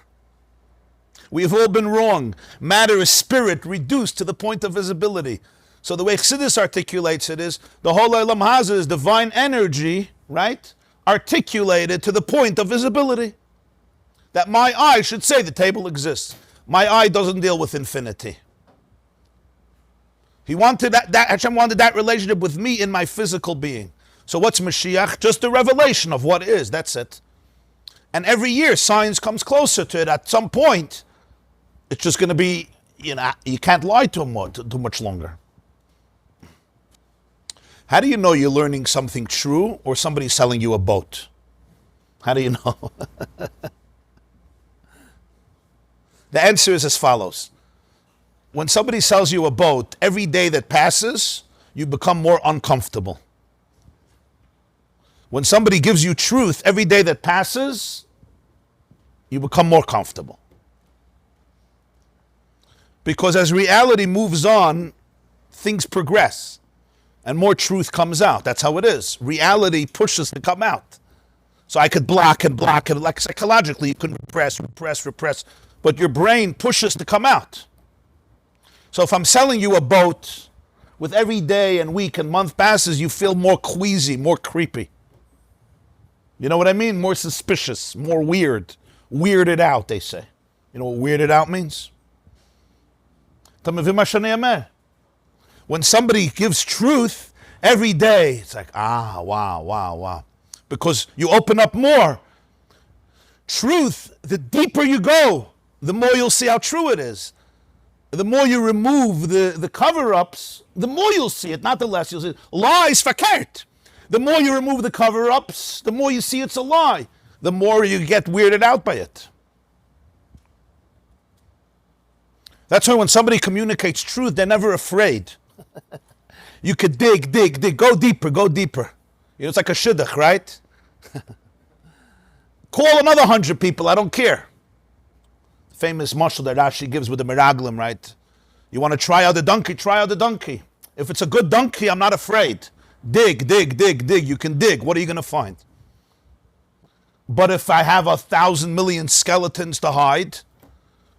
We have all been wrong. Matter is spirit reduced to the point of visibility. So the way Chassidus articulates it is, the whole Olam Hazeh is divine energy, right? Articulated to the point of visibility. That my eye should say the table exists. My eye doesn't deal with infinity. He wanted Hashem wanted that relationship with me in my physical being. So what's Mashiach? Just a revelation of what is. That's it. And every year science comes closer to it. At some point, it's just going to be, you can't lie to him too much longer. How do you know you're learning something true or somebody's selling you a boat? How do you know? The answer is as follows. When somebody sells you a boat, every day that passes, you become more uncomfortable. When somebody gives you truth, every day that passes, you become more comfortable. Because as reality moves on, things progress and more truth comes out. That's how it is. Reality pushes to come out. So I could block and like psychologically you can repress, but your brain pushes to come out. So if I'm selling you a boat, with every day and week and month passes, you feel more queasy, more creepy. You know what I mean? More suspicious, more weird. Weirded out, they say. You know what weirded out means? When somebody gives truth, every day, it's like, wow. Because you open up more. Truth, the deeper you go, the more you'll see how true it is. The more you remove the cover-ups, the more you'll see it, not the less you'll see it. Lies verkehrt. The more you remove the cover-ups, the more you see it's a lie. The more you get weirded out by it. That's why when somebody communicates truth, they're never afraid. You could dig, go deeper. It's like a shidduch, right? Call another 100 people, I don't care. Famous mashal that Rashi gives with the miraglim, right? You want to try out the donkey, try out the donkey. If it's a good donkey, I'm not afraid. Dig. You can dig. What are you going to find? But if I have 1,000 million skeletons to hide,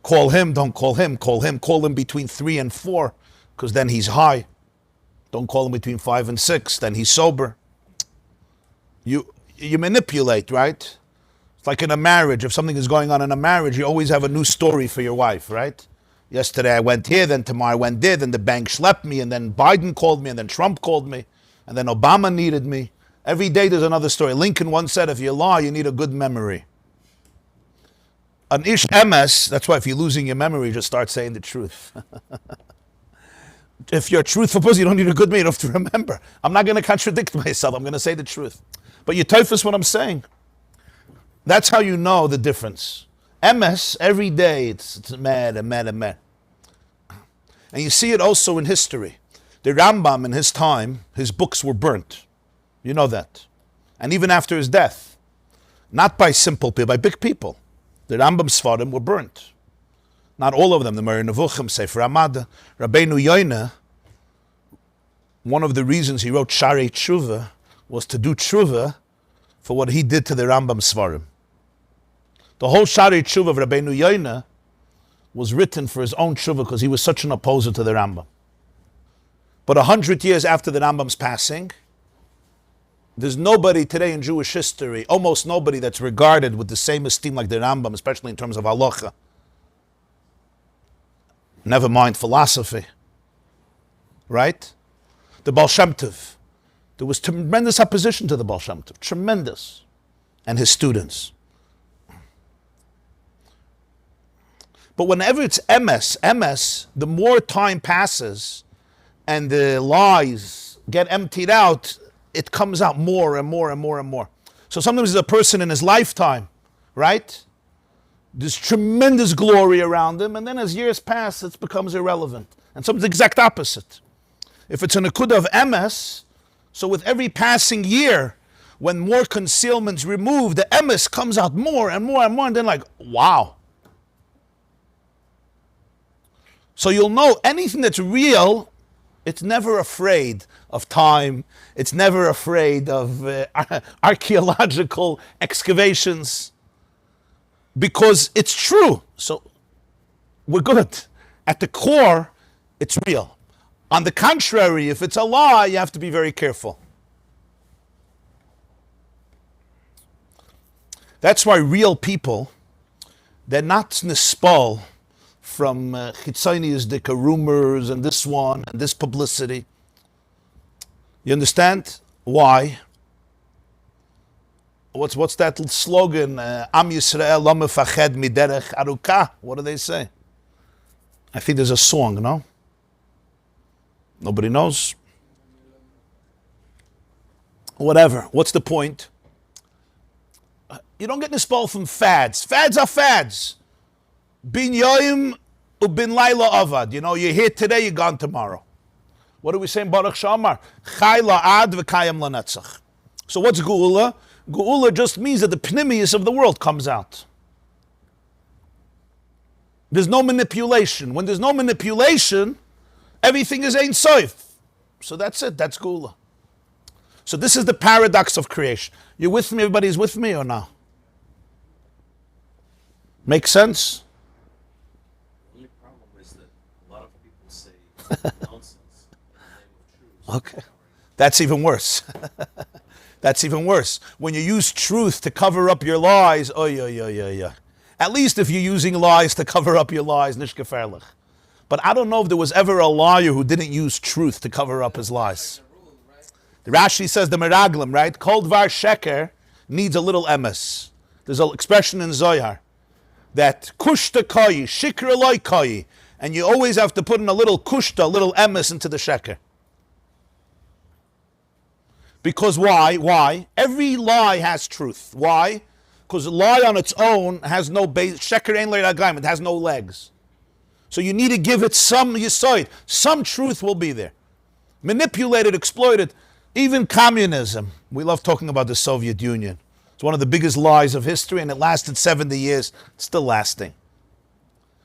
call him, don't call him, call him between 3 and 4. because then he's high. Don't call him between 5 and 6, then he's sober. You manipulate, right? It's like in a marriage. If something is going on in a marriage, you always have a new story for your wife, right? Yesterday I went here, then tomorrow I went there, then the bank schlepped me, and then Biden called me, and then Trump called me, and then Obama needed me. Every day there's another story. Lincoln once said, if you lie, you need a good memory. An ish MS, that's why if you're losing your memory, just start saying the truth. If you're a truthful person, you don't need a good memory, you don't have to remember. I'm not going to contradict myself, I'm going to say the truth. But you typhus what I'm saying. That's how you know the difference. MS, every day, it's mad and mad and mad. And you see it also in history. The Rambam in his time, his books were burnt. You know that. And even after his death, not by simple people, by big people. The Rambam Sfarim were burnt. Not all of them. The Moreh Nevuchim, Sefer Hamada, Rabbeinu Yoina, one of the reasons he wrote Sharei Tshuva was to do Tshuva for what he did to the Rambam Sfarim. The whole Sharei Tshuva of Rabbeinu Yoina was written for his own Tshuva because he was such an opposer to the Rambam. But 100 years after the Rambam's passing, there's nobody today in Jewish history, almost nobody, that's regarded with the same esteem like the Rambam, especially in terms of halacha. Never mind philosophy. Right? The Baal Shem Tov. There was tremendous opposition to the Baal Shem Tov. Tremendous. And his students. But whenever it's MS, the more time passes and the lies get emptied out, it comes out more and more and more and more. So sometimes there's a person in his lifetime, right? There's tremendous glory around him, and then as years pass, it becomes irrelevant. And sometimes the exact opposite. If it's an akudah of MS, so with every passing year, when more concealment's removed, the MS comes out more and more and more, and then like, wow. So you'll know anything that's real, it's never afraid of time. It's never afraid of archaeological excavations because it's true. So we're good. At the core, it's real. On the contrary, if it's a lie, you have to be very careful. That's why real people, they're not nispal from chitzonius dika rumors and this one and this publicity. You understand why? What's that slogan? Am Yisrael lo mefached miderech aruka. What do they say? I think there's a song, no? Nobody knows. Whatever. What's the point? You don't get nispal from fads. Fads are fads. Bin yoyim ubin laila avad. You know, you're here today, you're gone tomorrow. What do we say in Baruch Shamar? Chai la'ad v'kayam lanetzach. So what's geula? Geula just means that the pnimius of the world comes out. There's no manipulation. When there's no manipulation, everything is Ein Sof. So that's it. That's geula. So this is the paradox of creation. You with me? Everybody's with me or no? Make sense? The only problem is that a lot of people say nonsense in the name of truth. Okay. That's even worse. That's even worse. When you use truth to cover up your lies, at least if you're using lies to cover up your lies, nish gefährlich. But I don't know if there was ever a liar who didn't use truth to cover up his lies. The Rashi says the Meraglim, right? Kol dvar sheker needs a little emes. There's an expression in Zohar that kushta koyi, shikra loy koyi, and you always have to put in a little kushta, a little emes into the sheker. Because why? Why? Every lie has truth. Why? Because a lie on its own has no base. Sheker ein le'raglayim, it has no legs. So you need to give it some yisoid. Some truth will be there. Manipulated, exploited. Even communism. We love talking about the Soviet Union. It's one of the biggest lies of history, and it lasted 70 years. It's still lasting.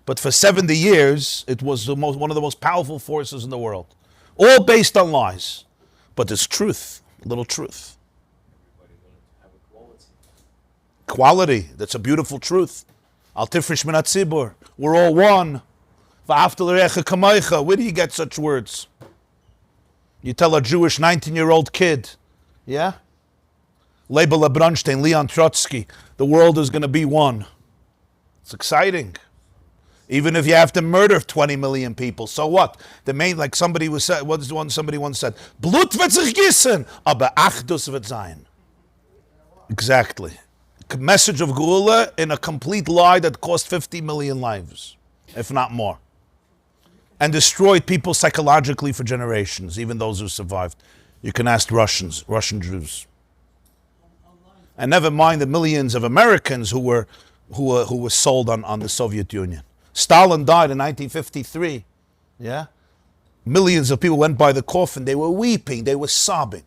But for 70 years, it was one of the most powerful forces in the world. All based on lies. But there's truth. Little truth. Everybody wanted to have a quality. Quality. That's a beautiful truth. Al tifrish min hatzibur. We're all one. V'ahavta l'recha kamoicha. Where do you get such words? You tell a Jewish 19-year-old kid, yeah? Leibel Bronstein, Leon Trotsky, the world is going to be one. It's exciting. Even if you have to murder 20 million people, so what? The main, like somebody once said, Blut wird sich gießen, aber Achdus wird sein. Exactly. Message of Geula in a complete lie that cost 50 million lives, if not more. And destroyed people psychologically for generations, even those who survived. You can ask Russian Jews. And never mind the millions of Americans who were sold on the Soviet Union. Stalin died in 1953. Yeah? Millions of people went by the coffin. They were weeping. They were sobbing.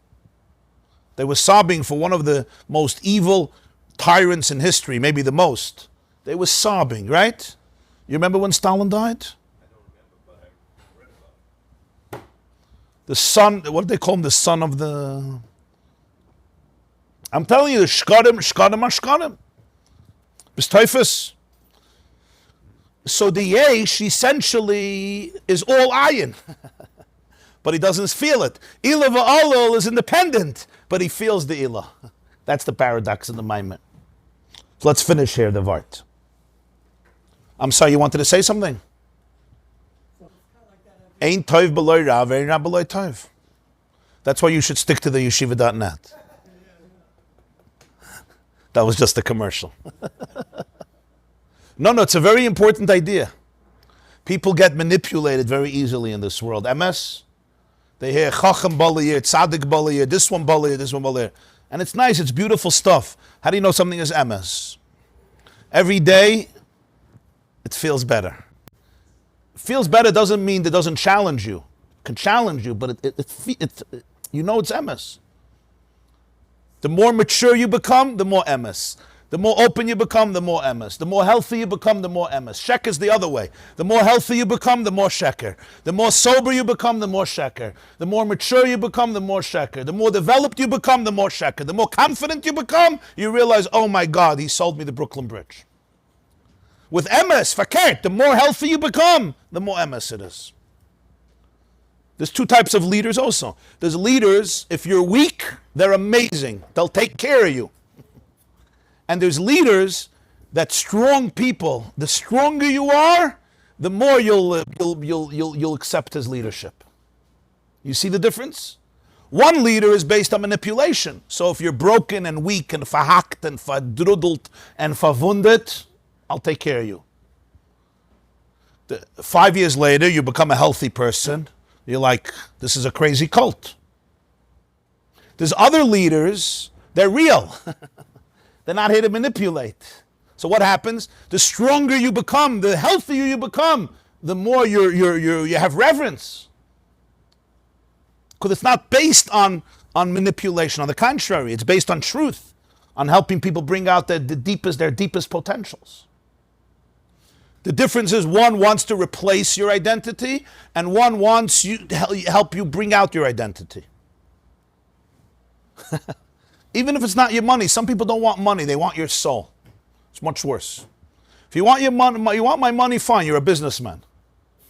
They were sobbing for one of the most evil tyrants in history, maybe the most. They were sobbing, right? You remember when Stalin died? I don't remember, but I read about it. The son, what do they call him? The son of the... I'm telling you, the shkadim. B'steifus. So the yesh essentially is all ayin, but he doesn't feel it. Ilah v'alol is independent, but he feels the ilah. That's the paradox in the Maimon. So let's finish here the Vart. I'm sorry, you wanted to say something? Ain't toiv b'loy rav, ain't rav b'loy toiv. That's why you should stick to the yeshiva.net. That was just a commercial. No, it's a very important idea. People get manipulated very easily in this world. MS, they hear Chacham Baliyah, Tzaddik Baliyah, this one Baliyah. And it's nice, it's beautiful stuff. How do you know something is MS? Every day, it feels better. Feels better doesn't mean that it doesn't challenge you. It can challenge you, but you know it's MS. The more mature you become, the more MS. The more open you become, the more MS. The more healthy you become, the more MS. Sheker is the other way. The more healthy you become, the more sheker. The more sober you become, the more sheker. The more mature you become, the more sheker. The more developed you become, the more sheker. The more confident you become, you realize, oh my God, he sold me the Brooklyn Bridge. With MS, fakert, the more healthy you become, the more MS it is. There's two types of leaders also. There's leaders, if you're weak, they're amazing. They'll take care of you. And there's leaders that strong people, the stronger you are, the more you'll accept his leadership. You see the difference? One leader is based on manipulation. So if you're broken and weak and verhackt and verdrudelt and verwundet, I'll take care of you. 5 years later, you become a healthy person. You're like, this is a crazy cult. There's other leaders, they're real. They're not here to manipulate. So what happens? The stronger you become, the healthier you become, the more you have reverence. Because it's not based on manipulation. On the contrary, it's based on truth, on helping people bring out their deepest potentials. The difference is one wants to replace your identity, and one wants you to help you bring out your identity. Even if it's not your money, some people don't want money, they want your soul. It's much worse. If you want your money, you want my money, fine, you're a businessman.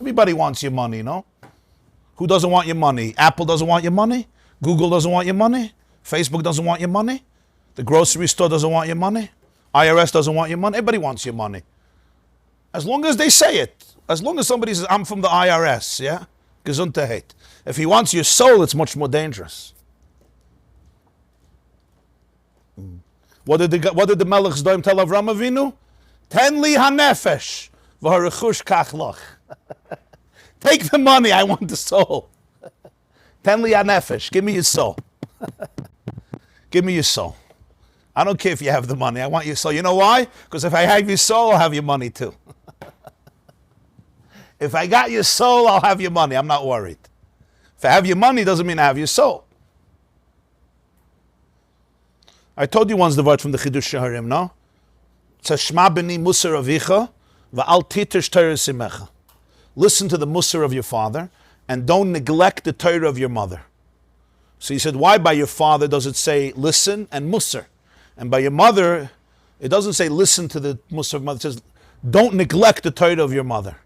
Everybody wants your money, no? Who doesn't want your money? Apple doesn't want your money? Google doesn't want your money? Facebook doesn't want your money? The grocery store doesn't want your money? IRS doesn't want your money? Everybody wants your money. As long as they say it. As long as somebody says, I'm from the IRS, yeah? Gesundheit. If he wants your soul, it's much more dangerous. What did the Melech Zdoim tell Avram Avinu? Ten li hanefesh, v'harechush kach loch. Take the money, I want the soul. Ten li hanefesh, give me your soul. Give me your soul. I don't care if you have the money, I want your soul. You know why? Because if I have your soul, I'll have your money too. If I got your soul, I'll have your money. I'm not worried. If I have your money, doesn't mean I have your soul. I told you once the word from the Chidush Shaharim, no? It says, Shma b'ni musar avicha, va'al titish Torah simecha. Listen to the musar of your father, and don't neglect the Torah of your mother. So he said, why by your father does it say listen and musar? And by your mother, it doesn't say listen to the musar of mother. It says, don't neglect the Torah of your mother.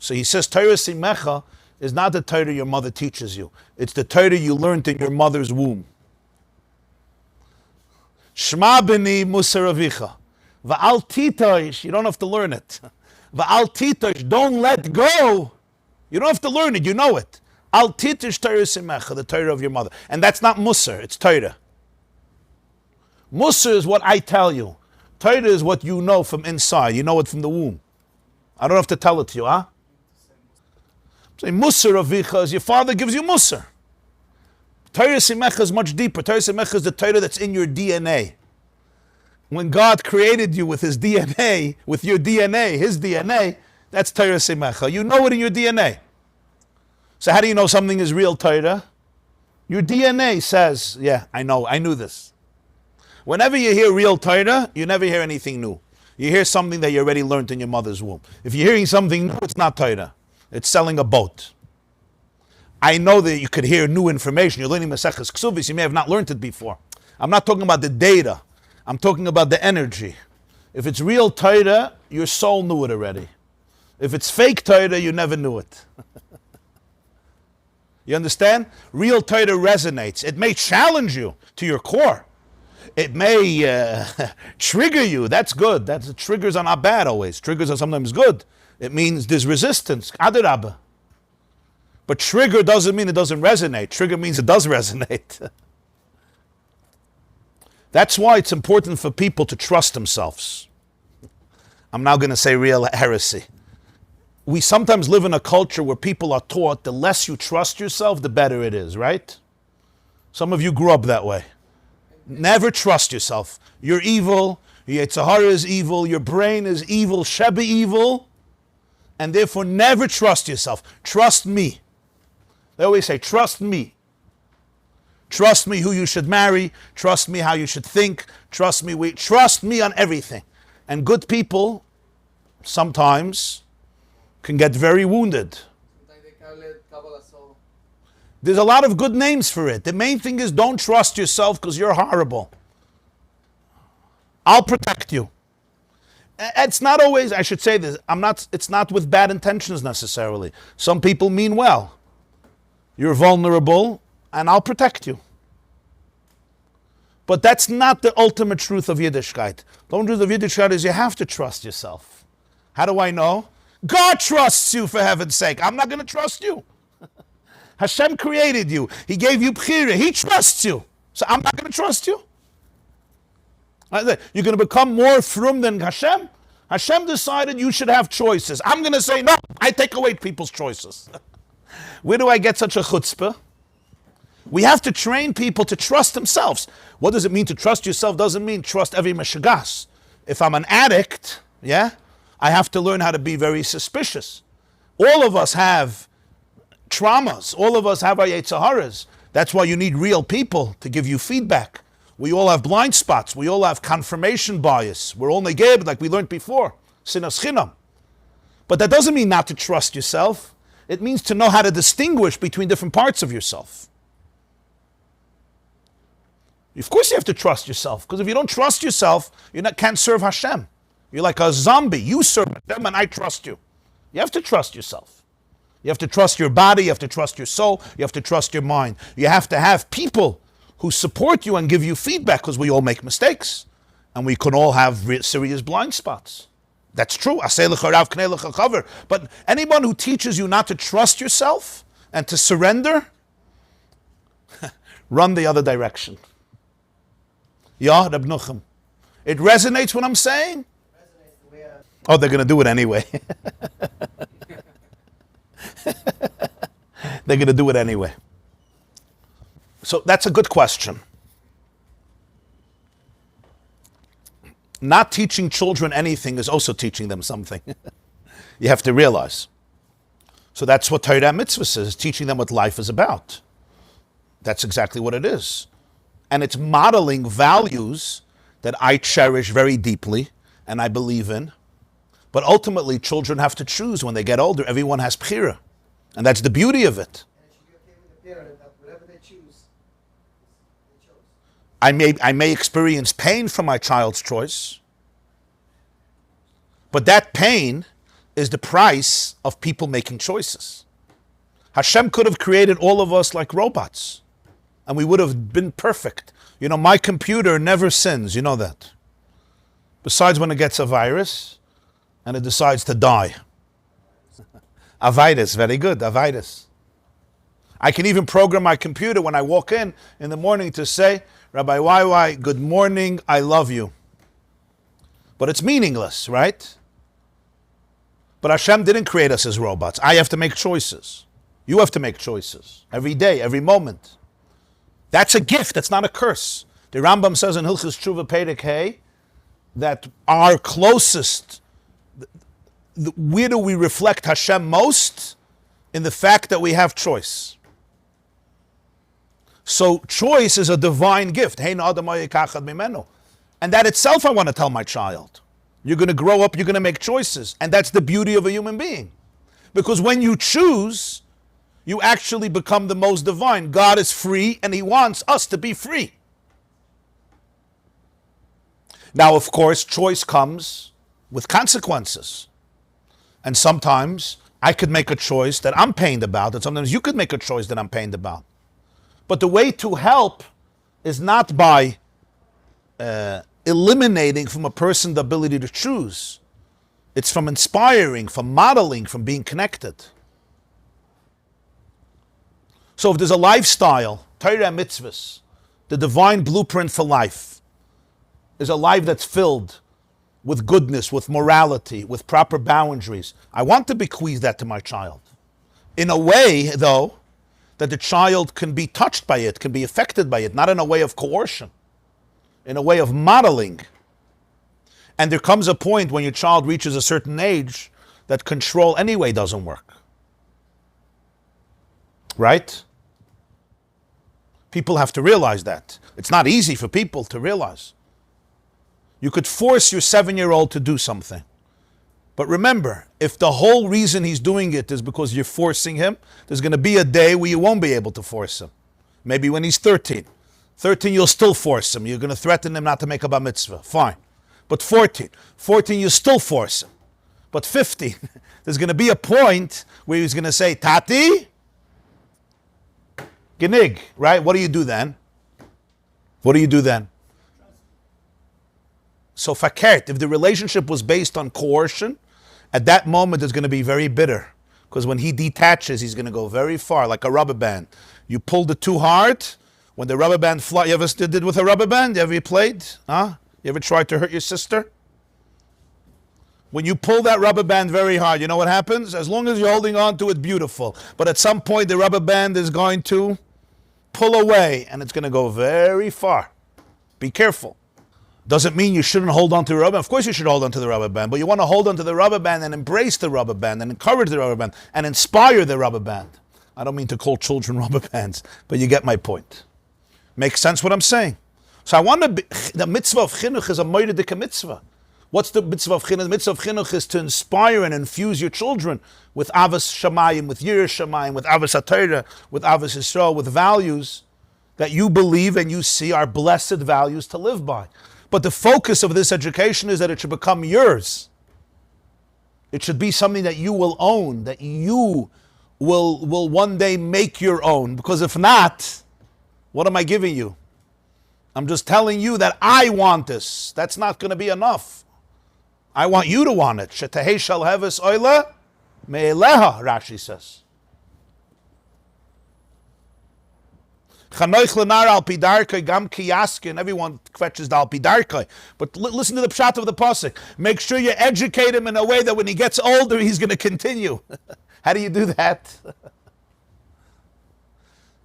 So he says, Torah Simecha is not the Torah your mother teaches you. It's the Torah you learned in your mother's womb. Shema b'ni musar avicha. Va'al titosh, you don't have to learn it. Va'al titosh, don't let go. You don't have to learn it, you know it. Al titosh Torah Simecha, the Torah of your mother. And that's not musar, it's Torah. Musar is what I tell you. Torah is what you know from inside. You know it from the womb. I don't have to tell it to you, huh? Say Musar avicha is your father gives you Musar. Torah Simecha is much deeper. Torah Simecha is the Torah that's in your DNA. When God created you with His DNA, with your DNA, His DNA, that's Torah Simecha. You know it in your DNA. So how do you know something is real Torah? Your DNA says, yeah, I know, I knew this. Whenever you hear real Torah, you never hear anything new. You hear something that you already learned in your mother's womb. If you're hearing something new, it's not Torah. It's selling a boat. I know that you could hear new information. You're learning Maseches Ksuvis. You may have not learned it before. I'm not talking about the data. I'm talking about the energy. If it's real Torah, your soul knew it already. If it's fake Torah, you never knew it. You understand? Real Torah resonates. It may challenge you to your core. It may trigger you. That's good. Triggers are not bad always. Triggers are sometimes good. It means there's resistance. Adarabah. But trigger doesn't mean it doesn't resonate. Trigger means it does resonate. That's why it's important for people to trust themselves. I'm now going to say real heresy. We sometimes live in a culture where people are taught the less you trust yourself, the better it is, right? Some of you grew up that way. Never trust yourself. You're evil. Your Yetzirah is evil. Your brain is evil. Sheba evil. And therefore never trust yourself. Trust me. They always say, trust me. Trust me who you should marry. Trust me how you should think. Trust me on everything. And good people sometimes can get very wounded. There's a lot of good names for it. The main thing is don't trust yourself because you're horrible. I'll protect you. It's not always, I should say this, it's not with bad intentions necessarily. Some people mean well. You're vulnerable and I'll protect you. But that's not the ultimate truth of Yiddishkeit. The ultimate truth of Yiddishkeit is you have to trust yourself. How do I know? God trusts you, for heaven's sake. I'm not going to trust you. Hashem created you. He gave you bchira. He trusts you. So I'm not going to trust you. You're going to become more frum than Hashem? Hashem decided you should have choices. I'm going to say, no, I take away people's choices. Where do I get such a chutzpah? We have to train people to trust themselves. What does it mean to trust yourself? Doesn't mean trust every meshagas. If I'm an addict, yeah, I have to learn how to be very suspicious. All of us have traumas. All of us have our Yetziharas. That's why you need real people to give you feedback. We all have blind spots. We all have confirmation bias. We're all negeb, like we learned before. Sinas chinam. But that doesn't mean not to trust yourself. It means to know how to distinguish between different parts of yourself. Of course you have to trust yourself, because if you don't trust yourself, can't serve Hashem. You're like a zombie. You serve Hashem and I trust you. You have to trust yourself. You have to trust your body. You have to trust your soul. You have to trust your mind. You have to have people who support you and give you feedback, because we all make mistakes. And we can all have serious blind spots. That's true. But anyone who teaches you not to trust yourself and to surrender, run the other direction. Yeah, Reb Nuchem. It resonates what I'm saying? Oh, they're going to do it anyway. They're going to do it anyway. So that's a good question. Not teaching children anything is also teaching them something. You have to realize. So that's what Torah Mitzvah says, teaching them what life is about. That's exactly what it is. And it's modeling values that I cherish very deeply and I believe in. But ultimately, children have to choose when they get older. Everyone has bchira. And that's the beauty of it. I may experience pain from my child's choice, but that pain is the price of people making choices. Hashem could have created all of us like robots, and we would have been perfect. You know, my computer never sins, you know that. Besides when it gets a virus, and it decides to die. A virus, very good, a virus. I can even program my computer when I walk in the morning to say, Rabbi YY, good morning, I love you. But it's meaningless, right? But Hashem didn't create us as robots. I have to make choices. You have to make choices every day, every moment. That's a gift, that's not a curse. The Rambam says in Hilchos Tshuva Perek Hey that our closest, where do we reflect Hashem most? In the fact that we have choice. So choice is a divine gift. And that itself I want to tell my child. You're going to grow up, you're going to make choices. And that's the beauty of a human being. Because when you choose, you actually become the most divine. God is free and He wants us to be free. Now, of course, choice comes with consequences. And sometimes I could make a choice that I'm pained about, and sometimes you could make a choice that I'm pained about. But the way to help is not by eliminating from a person the ability to choose. It's from inspiring, from modeling, from being connected. So if there's a lifestyle, Torah and mitzvahs, the divine blueprint for life, is a life that's filled with goodness, with morality, with proper boundaries. I want to bequeath that to my child. In a way, though, that the child can be touched by it, can be affected by it, not in a way of coercion, in a way of modeling. And there comes a point when your child reaches a certain age that control anyway doesn't work. Right? People have to realize that. It's not easy for people to realize. You could force your 7-year-old to do something. But remember, if the whole reason he's doing it is because you're forcing him, there's going to be a day where you won't be able to force him. Maybe when he's 13. 13, you'll still force him. You're going to threaten him not to make a bar mitzvah. Fine. But 14, you still force him. But 15, there's going to be a point where he's going to say, Tati, genig, right? What do you do then? What do you do then? So fakert, if the relationship was based on coercion, at that moment it's going to be very bitter. Because when he detaches, he's going to go very far, like a rubber band. You pulled it too hard, when the rubber band fly, you ever did with a rubber band? You ever played? Huh? You ever tried to hurt your sister? When you pull that rubber band very hard, you know what happens? As long as you're holding on to it, beautiful. But at some point, the rubber band is going to pull away, and it's going to go very far. Be careful. Doesn't mean you shouldn't hold on to the rubber band. Of course you should hold on to the rubber band, but you want to hold on to the rubber band and embrace the rubber band and encourage the rubber band and inspire the rubber band. I don't mean to call children rubber bands, but you get my point. Makes sense what I'm saying? So I want to be, the mitzvah of chinuch is a moededike mitzvah. What's the mitzvah of chinuch? The mitzvah of chinuch is to inspire and infuse your children with avos shamayim, with yiras shamayim, with avos HaTorah, with avos Yisrael, with values that you believe and you see are blessed values to live by. But the focus of this education is that it should become yours. It should be something that you will own, that you will one day make your own. Because if not, what am I giving you? I'm just telling you that I want this. That's not going to be enough. I want you to want it. Shetehei shel heves oila me'eleha, Rashi says. Chanoich lenar al pidarkei gam kiyaskin. Everyone fetches the al pidarkei. But listen to the pshat of the pasuk. Make sure you educate him in a way that when he gets older, he's going to continue. How do you do that?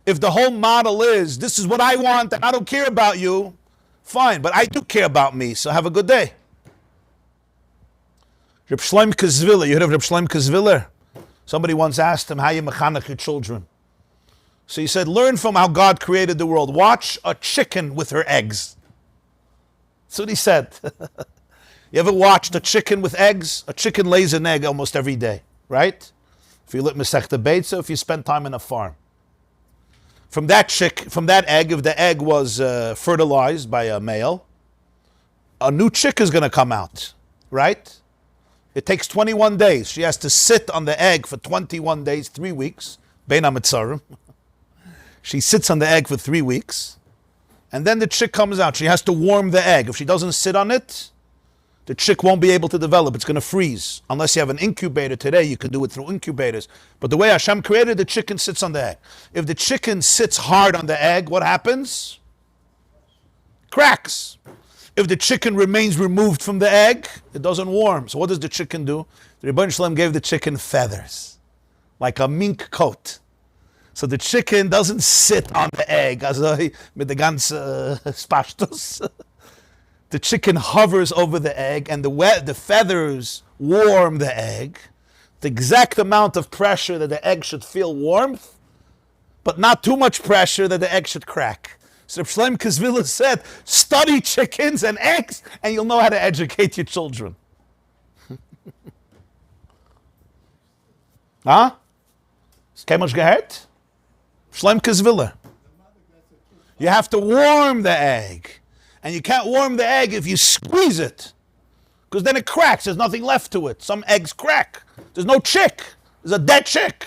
If the whole model is, this is what I want and I don't care about you, fine, but I do care about me, so have a good day. Reb Shloim Kazviller, you heard of Reb Shloim Kazviller? Somebody once asked him, how you mechanech your children? So he said, learn from how God created the world. Watch a chicken with her eggs. That's what he said. You ever watched a chicken with eggs? A chicken lays an egg almost every day, right? If you look Masechta Beitza, if you spend time in a farm. From that egg, if the egg was fertilized by a male, a new chick is going to come out, right? It takes 21 days. She has to sit on the egg for 21 days, 3 weeks. Bein HaMetzarim. She sits on the egg for 3 weeks. And then the chick comes out. She has to warm the egg. If she doesn't sit on it, the chick won't be able to develop. It's going to freeze. Unless you have an incubator today, you can do it through incubators. But the way Hashem created, the chicken sits on the egg. If the chicken sits hard on the egg, what happens? Cracks. If the chicken remains removed from the egg, it doesn't warm. So what does the chicken do? The Rebbeinu Shalom gave the chicken feathers, like a mink coat. So the chicken doesn't sit on the egg, mit der ganzen Spashtus. The chicken hovers over the egg, and the feathers warm the egg. The exact amount of pressure that the egg should feel warmth, but not too much pressure that the egg should crack. So Shlomo Kazvila said, study chickens and eggs, and you'll know how to educate your children. Huh? Ist kein Mensch gehört? Shlomo Kazvila. You have to warm the egg. And you can't warm the egg if you squeeze it. Because then it cracks. There's nothing left to it. Some eggs crack. There's no chick. There's a dead chick.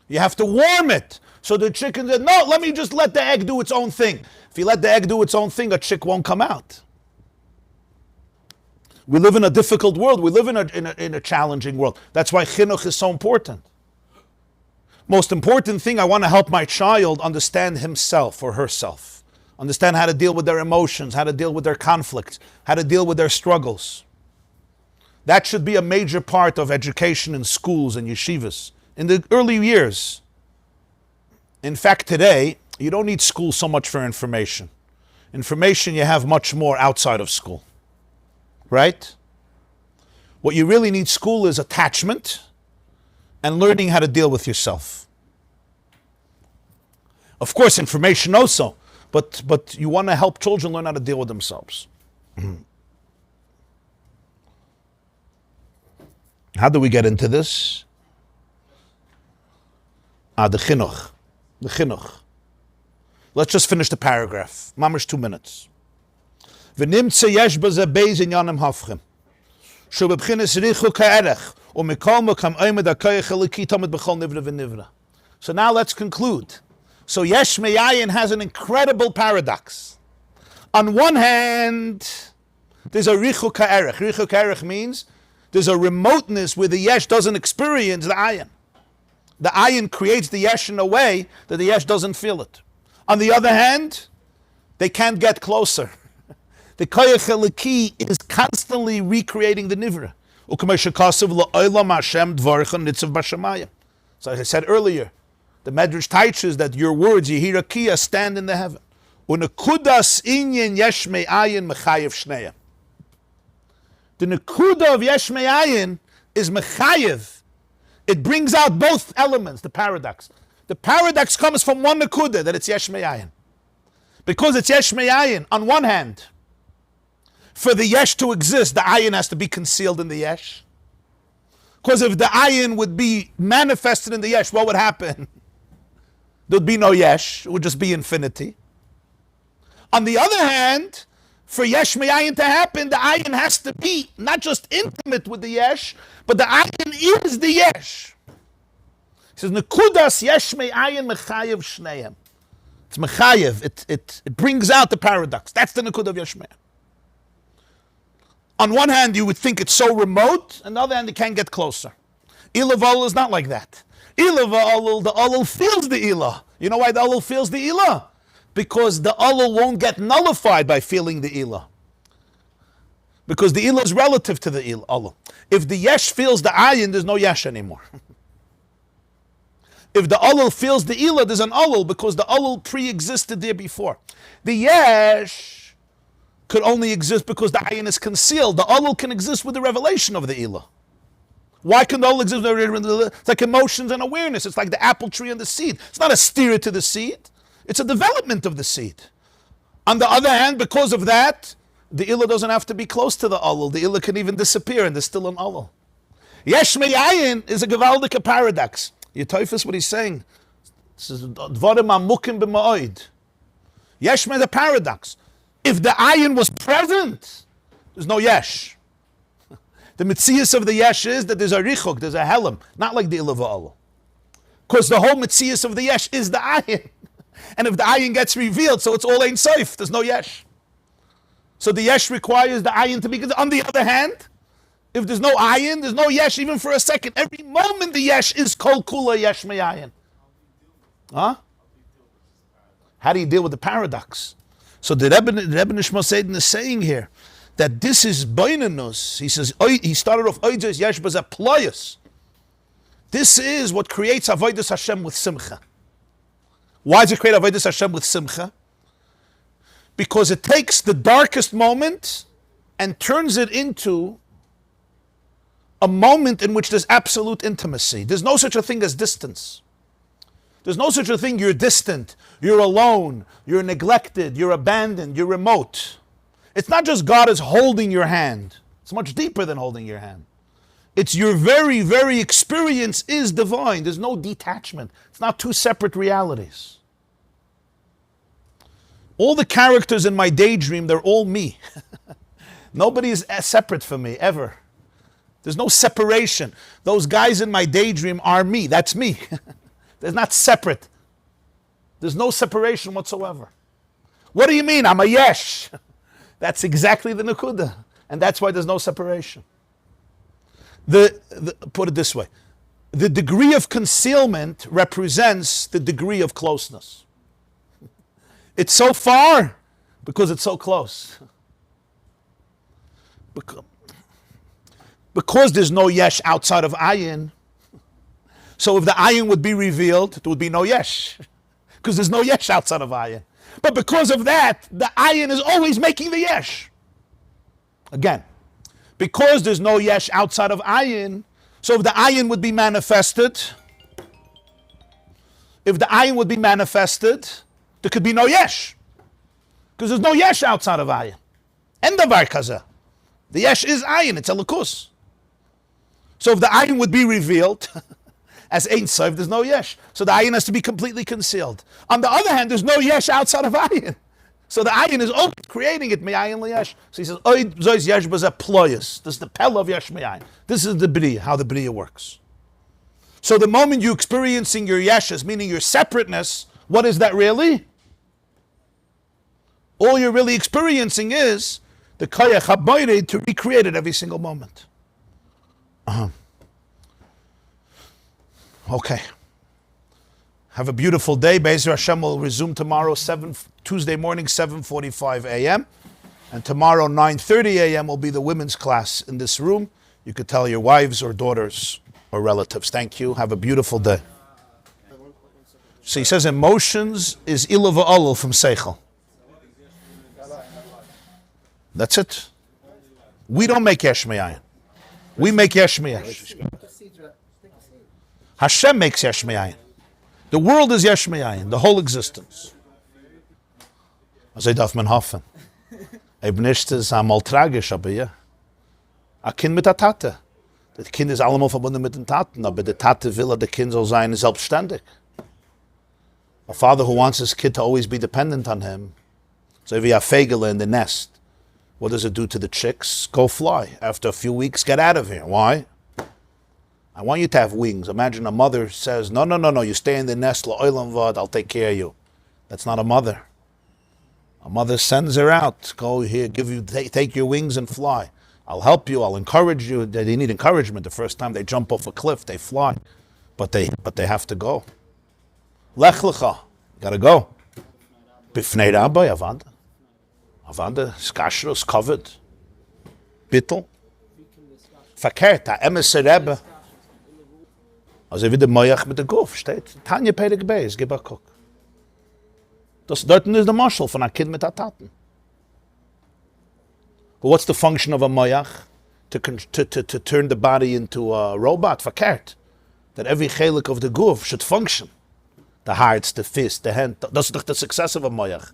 You have to warm it. So the chicken said, no, let me just let the egg do its own thing. If you let the egg do its own thing, a chick won't come out. We live in a difficult world. We live in a challenging world. That's why chinuch is so important. Most important thing, I want to help my child understand himself or herself. Understand how to deal with their emotions, how to deal with their conflicts, how to deal with their struggles. That should be a major part of education in schools and yeshivas in the early years. In fact, today, you don't need school so much for information. Information you have much more outside of school. Right? What you really need school is attachment and learning how to deal with yourself. Of course, information also. But you want to help children learn how to deal with themselves. How do we get into this? The chinuch. The chinuch. Let's just finish the paragraph. Mamash 2 minutes. V'nimtze yesh b'zeh beis inyanim hafchim. Shu b'bchinis richu ka'erech. U'mikol mekam oimed ha'koyach eliki tamid b'chol nivra v'nivra. So now let's conclude. So Yesh Me'ayin has an incredible paradox. On one hand, there's a Richu Ka'erech. Richu Ka'erech means there's a remoteness where the Yesh doesn't experience the Ayin. The Ayin creates the Yesh in a way that the Yesh doesn't feel it. On the other hand, they can't get closer. The Koyach Eliki is constantly recreating the Nivra. So as I said earlier, the Medrash teaches that your words, Yehirakia, stand in the heaven. Unekudas inyan yesh me'ayin mechayev shneya. The nekuda of yesh me'ayin is mechayev. It brings out both elements, the paradox. The paradox comes from one nekuda, that it's yesh me'ayin. Because it's yesh me'ayin, on one hand, for the yesh to exist, the ayin has to be concealed in the yesh. Because if the ayin would be manifested in the yesh, what would happen? There'd be no yesh, it would just be infinity. On the other hand, for yesh me'ayin to happen, the ayin has to be not just intimate with the yesh, but the ayin is the yesh. He says, Nekudas yesh me'ayin mechayev shneim. It's mechayev, it brings out the paradox. That's the nekud of yesh me'ayin. On one hand, you would think it's so remote, on the other hand, it can't get closer. Ilah v'olol is not like that. Ilah v'olol, the olol feels the ilah. You know why the olol feels the ilah? Because the olol won't get nullified by feeling the ilah. Because the ilah is relative to the olol. If the yesh feels the ayin, there's no yesh anymore. If the olol feels the ilah, there's an olol, because the olol pre-existed there before. The yesh could only exist because the ayin is concealed. The olol can exist with the revelation of the ilah. Why can the olol exist? It's like emotions and awareness. It's like the apple tree and the seed. It's not a steer to the seed. It's a development of the seed. On the other hand, because of that, the ilah doesn't have to be close to the olol. The ilah can even disappear and there's still an olol. Yesh me'ayin is a gewaldige paradox. You teufels what he's saying. This is dvarim amukim b'ma'od. Yesh me'ayin is a paradox. If the ayin was present, there's no yesh. The Metzias of the Yesh is that there's a Richuk, there's a Helam, not like the Ilah V'Olah. Because the whole Metzias of the Yesh is the Ayin. And if the Ayin gets revealed, so it's all Ein Sof, there's no Yesh. So the Yesh requires the Ayin to be good. On the other hand, if there's no Ayin, there's no Yesh even for a second. Every moment the Yesh is Kol Kula Yesh Me'ayin. Huh? How do you deal with the paradox? So the Rebbe Nishma Seidin is saying here that this is Bainanus. He says, he started off, Oides Yesh Bazaployas. This is what creates Avodas Hashem with Simcha. Why does it create Avodas Hashem with Simcha? Because it takes the darkest moment and turns it into a moment in which there's absolute intimacy. There's no such a thing as distance. There's no such a thing, you're distant, you're alone, you're neglected, you're abandoned, you're remote. It's not just God is holding your hand. It's much deeper than holding your hand. It's your very, very experience is divine. There's no detachment. It's not two separate realities. All the characters in my daydream, they're all me. Nobody is separate from me, ever. There's no separation. Those guys in my daydream are me. That's me. They're not separate. There's no separation whatsoever. What do you mean? I'm a yesh. That's exactly the Nakuda. And that's why there's no separation. Put it this way. The degree of concealment represents the degree of closeness. It's so far because it's so close. Because there's no yesh outside of ayin, so if the ayin would be revealed, there would be no yesh. Because there's no yesh outside of ayin. But because of that, the ayin is always making the yesh. Again, because there's no yesh outside of ayin, so if the ayin would be manifested, there could be no yesh. Because there's no yesh outside of ayin. End of kaza. The yesh is ayin, it's a lakus. So if the ayin would be revealed, as Ein Sof, there's no yesh. So the ayin has to be completely concealed. On the other hand, there's no yesh outside of ayin. So the ayin is always creating it, me'ayin liyesh. So he says, Oy zois yesh baza ployas. This is the pel of yesh me'ayin. This is the b'riya, how the b'riya works. So the moment you're experiencing your yeshes, meaning your separateness, what is that really? All you're really experiencing is the koyach habayre to recreate it every single moment. Okay. Have a beautiful day. Be'ezer Hashem will resume tomorrow, Tuesday morning, 7:45 a.m. And tomorrow, 9:30 a.m. will be the women's class in this room. You could tell your wives or daughters or relatives. Thank you. Have a beautiful day. So he says emotions is ilah v'olol from Seichel. That's it. We don't make yesh me'ayin. We make yesh me'ayin. Hashem makes yesh me'ayin. The world is yesh me'ayin, the whole existence. Also darf man hoffen. Eben nicht ist einmal tragisch, aber ja. Ein Kind mit der Tate. Das Kind ist allemal verbunden mit den Taten, aber der Tate will, dass der Kind soll sein selbstständig. A father who wants his kid to always be dependent on him. So if you have fegele in the nest, what does it do to the chicks? Go fly. After a few weeks, get out of here. Why? I want you to have wings. Imagine a mother says, no, you stay in the nest, la'olam vad, I'll take care of you. That's not a mother. A mother sends her out. Go here, take your wings and fly. I'll help you, I'll encourage you. They need encouragement. The first time they jump off a cliff, they fly. But they have to go. Lech lecha, gotta go. Bifnei Rabbi, avanda. Avanda, skashrus, covered. Bittel. Verkehrt, ha emes Rebbe. Also wie der Moyach mit der Guf steht. Tanja Perek Beis, gib a guck. Das dort ist der Marshal von einem Kind mit der Taten. But what's the function of a Moyach? To turn the body into a robot, verkehrt. That every chelik of the Guf should function. The hearts, the fist, the hand. That's the success of a Moyach.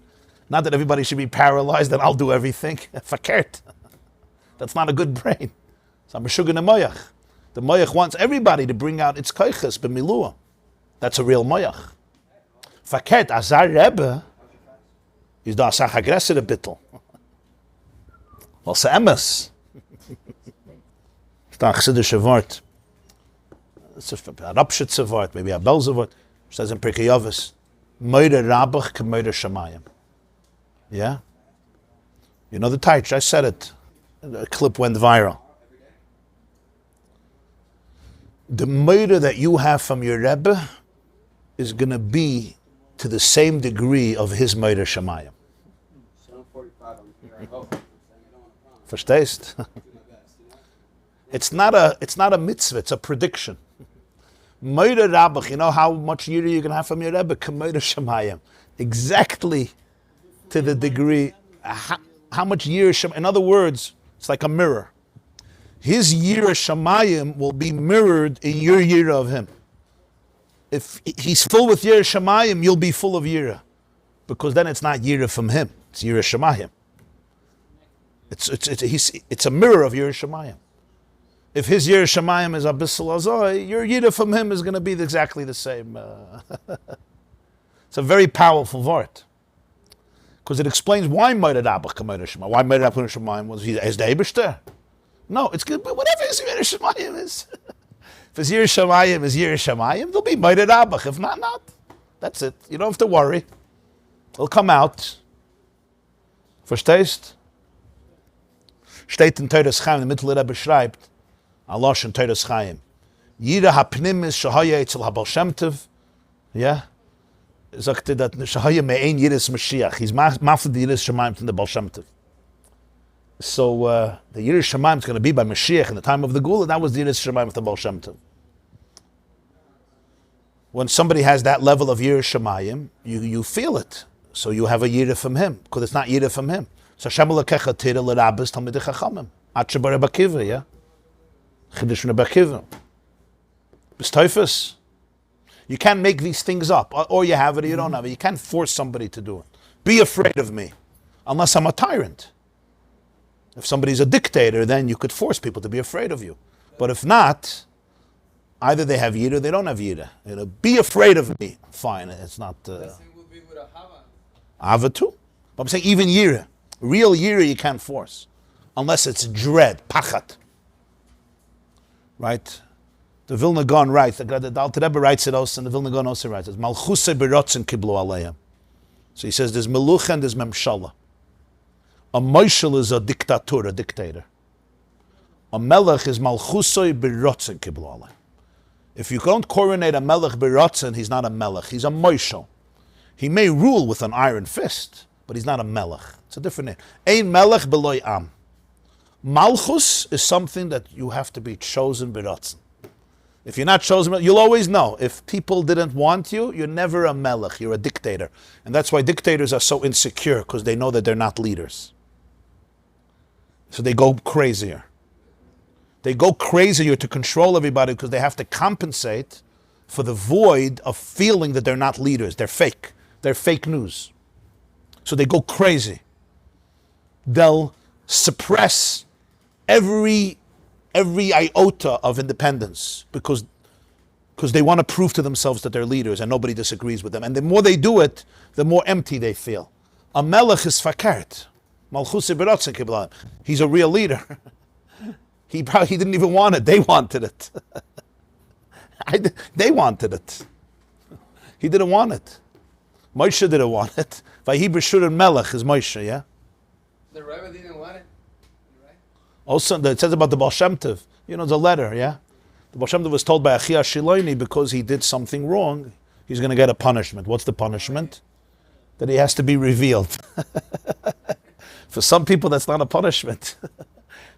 Not that everybody should be paralyzed and I'll do everything. Verkehrt. That's not a good brain. So I'm a sugar Moyach. The Moyach wants everybody to bring out its koiches b'milua. That's a real Moyach. Verkehrt, Azar Rebbe is da asach aggressive bittel. Also emes. a Chassidische Wort. It's a Rapschitzer Wort, maybe a Belzer Wort. It says in Pirkei Avos, Moire Rabach ke Moire Shamayim. Yeah? You know the Taich, I said it. The clip went viral. The Moire that you have from your Rebbe is going to be to the same degree of his Moire Shamayim. Verstehst? It's not a mitzvah, it's a prediction. Moire Rabach, you know how much Yira you're going to have from your Rebbe? Moire Shamayim. Exactly to the degree, how much Yira Shamayim. In other words, it's like a mirror. His Yira Shamayim will be mirrored in your Yira of him. If he's full with Yira Shamayim, you'll be full of Yira. Because then it's not Yira from him, it's Yira Shamayim. It's a mirror of Yira Shamayim. If his Yira Shamayim is Abyssal Azoi, your Yira from him is going to be exactly the same. It's a very powerful word. Because it explains why Moire Rabach ke Moire Shamayim. Why Moire Rabach ke Moire Shamayim was he as the Eibishter? No, it's good, but whatever his Yira Shamayim is. If his Yira Shamayim is Yira Shamayim, there'll be Moire Rabach. If not, not. That's it. You don't have to worry. It'll come out. Verstehst? Steht in Teures Chaim, the Mittel Rebbe schreibt, Allah in Teures Chaim, Yira hapnimis shahaya etzel habal Shem Tov, yeah? Sagt er that shahaya me'ein Yiris Meshiach. He's mafed the Yiris Shemaim from the Baal Shem Tov. So the Yiris Shemaim is going to be by Meshiach in the time of the Gula. That was the Yiris Shemaim of the Baal Shem Tov. When somebody has that level of Yiris Shemayim, you feel it. So you have a Yira from him, because it's not Yira from him. So Hashem Elokecha tira l'Rabbis Talmidei Chachamim. Atche bar Rebbe Akiva, yeah? Chiddush Rebbe Akiva. B'stoifus. You can't make these things up. Or you have it or you don't have it. You can't force somebody to do it. Be afraid of me. Unless I'm a tyrant. If somebody's a dictator, then you could force people to be afraid of you. But if not, either they have Yira or they don't have Yira. You know, be afraid of me. Fine, it's not... Ava too. But I'm saying even Yira. Real Yira you can't force. Unless it's dread, pachat. Right? The Vilna Gaon writes, the Alter Rebbe writes it also, and the Vilna Gaon also writes it. Malchusei berotzen kiblu aleim. So he says there's melucha and there's memshala. A moshel is a dictator, a dictator. A melech is malchusei berotzen kiblu aleim. If you don't coronate a melech berotzen, he's not a melech, he's a moshel. He may rule with an iron fist, but he's not a melech. It's a different name. Ein melech beloy am. Malchus is something that you have to be chosen b'ratzon. If you're not chosen, you'll always know. If people didn't want you, you're never a melech, you're a dictator. And that's why dictators are so insecure, because they know that they're not leaders. So they go crazier. They go crazier to control everybody because they have to compensate for the void of feeling that they're not leaders. They're fake. They're fake news. So they go crazy. They'll suppress every iota of independence because they want to prove to themselves that they're leaders and nobody disagrees with them. And the more they do it, the more empty they feel. A melech is fakert. He's a real leader. He didn't even want it. They wanted it. They wanted it. He didn't want it. Moshe didn't want it. Vayhi b'shur melech is Moshe, yeah? The Rabbi didn't want it. Right? Also, it says about the Baal Shem Tov. You know, the letter, yeah? The Baal Shem Tov was told by Achia Shiloini because he did something wrong, he's going to get a punishment. What's the punishment? That he has to be revealed. For some people, that's not a punishment.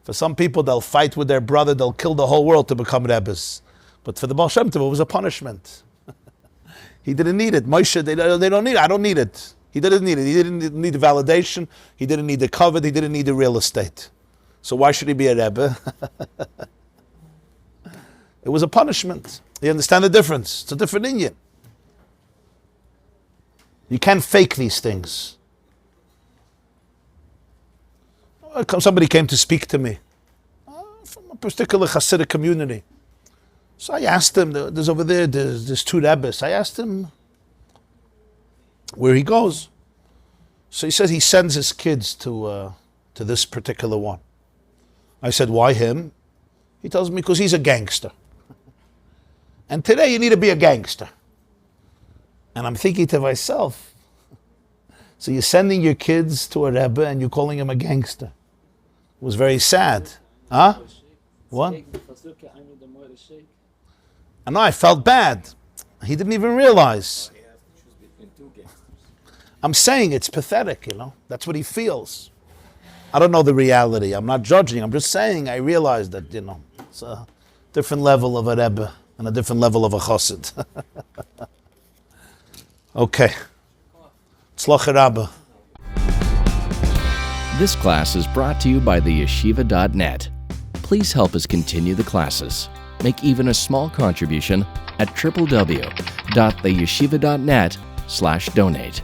For some people, they'll fight with their brother, they'll kill the whole world to become Rebbes. But for the Baal Shem Tov, it was a punishment. He didn't need it. Moshe, they don't need it. I don't need it. He didn't need it. He didn't need the validation. He didn't need the covet. He didn't need the real estate. So why should he be a Rebbe? It was a punishment. You understand the difference? It's a different Indian. You can't fake these things. Somebody came to speak to me from a particular Hasidic community. So I asked him, there's over there's two Rebbes. I asked him where he goes. So he says he sends his kids to this particular one. I said, why him? He tells me because he's a gangster. And today you need to be a gangster. And I'm thinking to myself, so you're sending your kids to a Rebbe and you're calling him a gangster. It was very sad. Huh? What? I know, I felt bad. He didn't even realize. I'm saying it's pathetic, That's what he feels. I don't know the reality. I'm not judging. I'm just saying I realize that, it's a different level of a Rebbe and a different level of a Chassid. Okay. Tzlach Rabbi. This class is brought to you by theyeshiva.net. Please help us continue the classes. Make even a small contribution at www.theyeshiva.net/donate.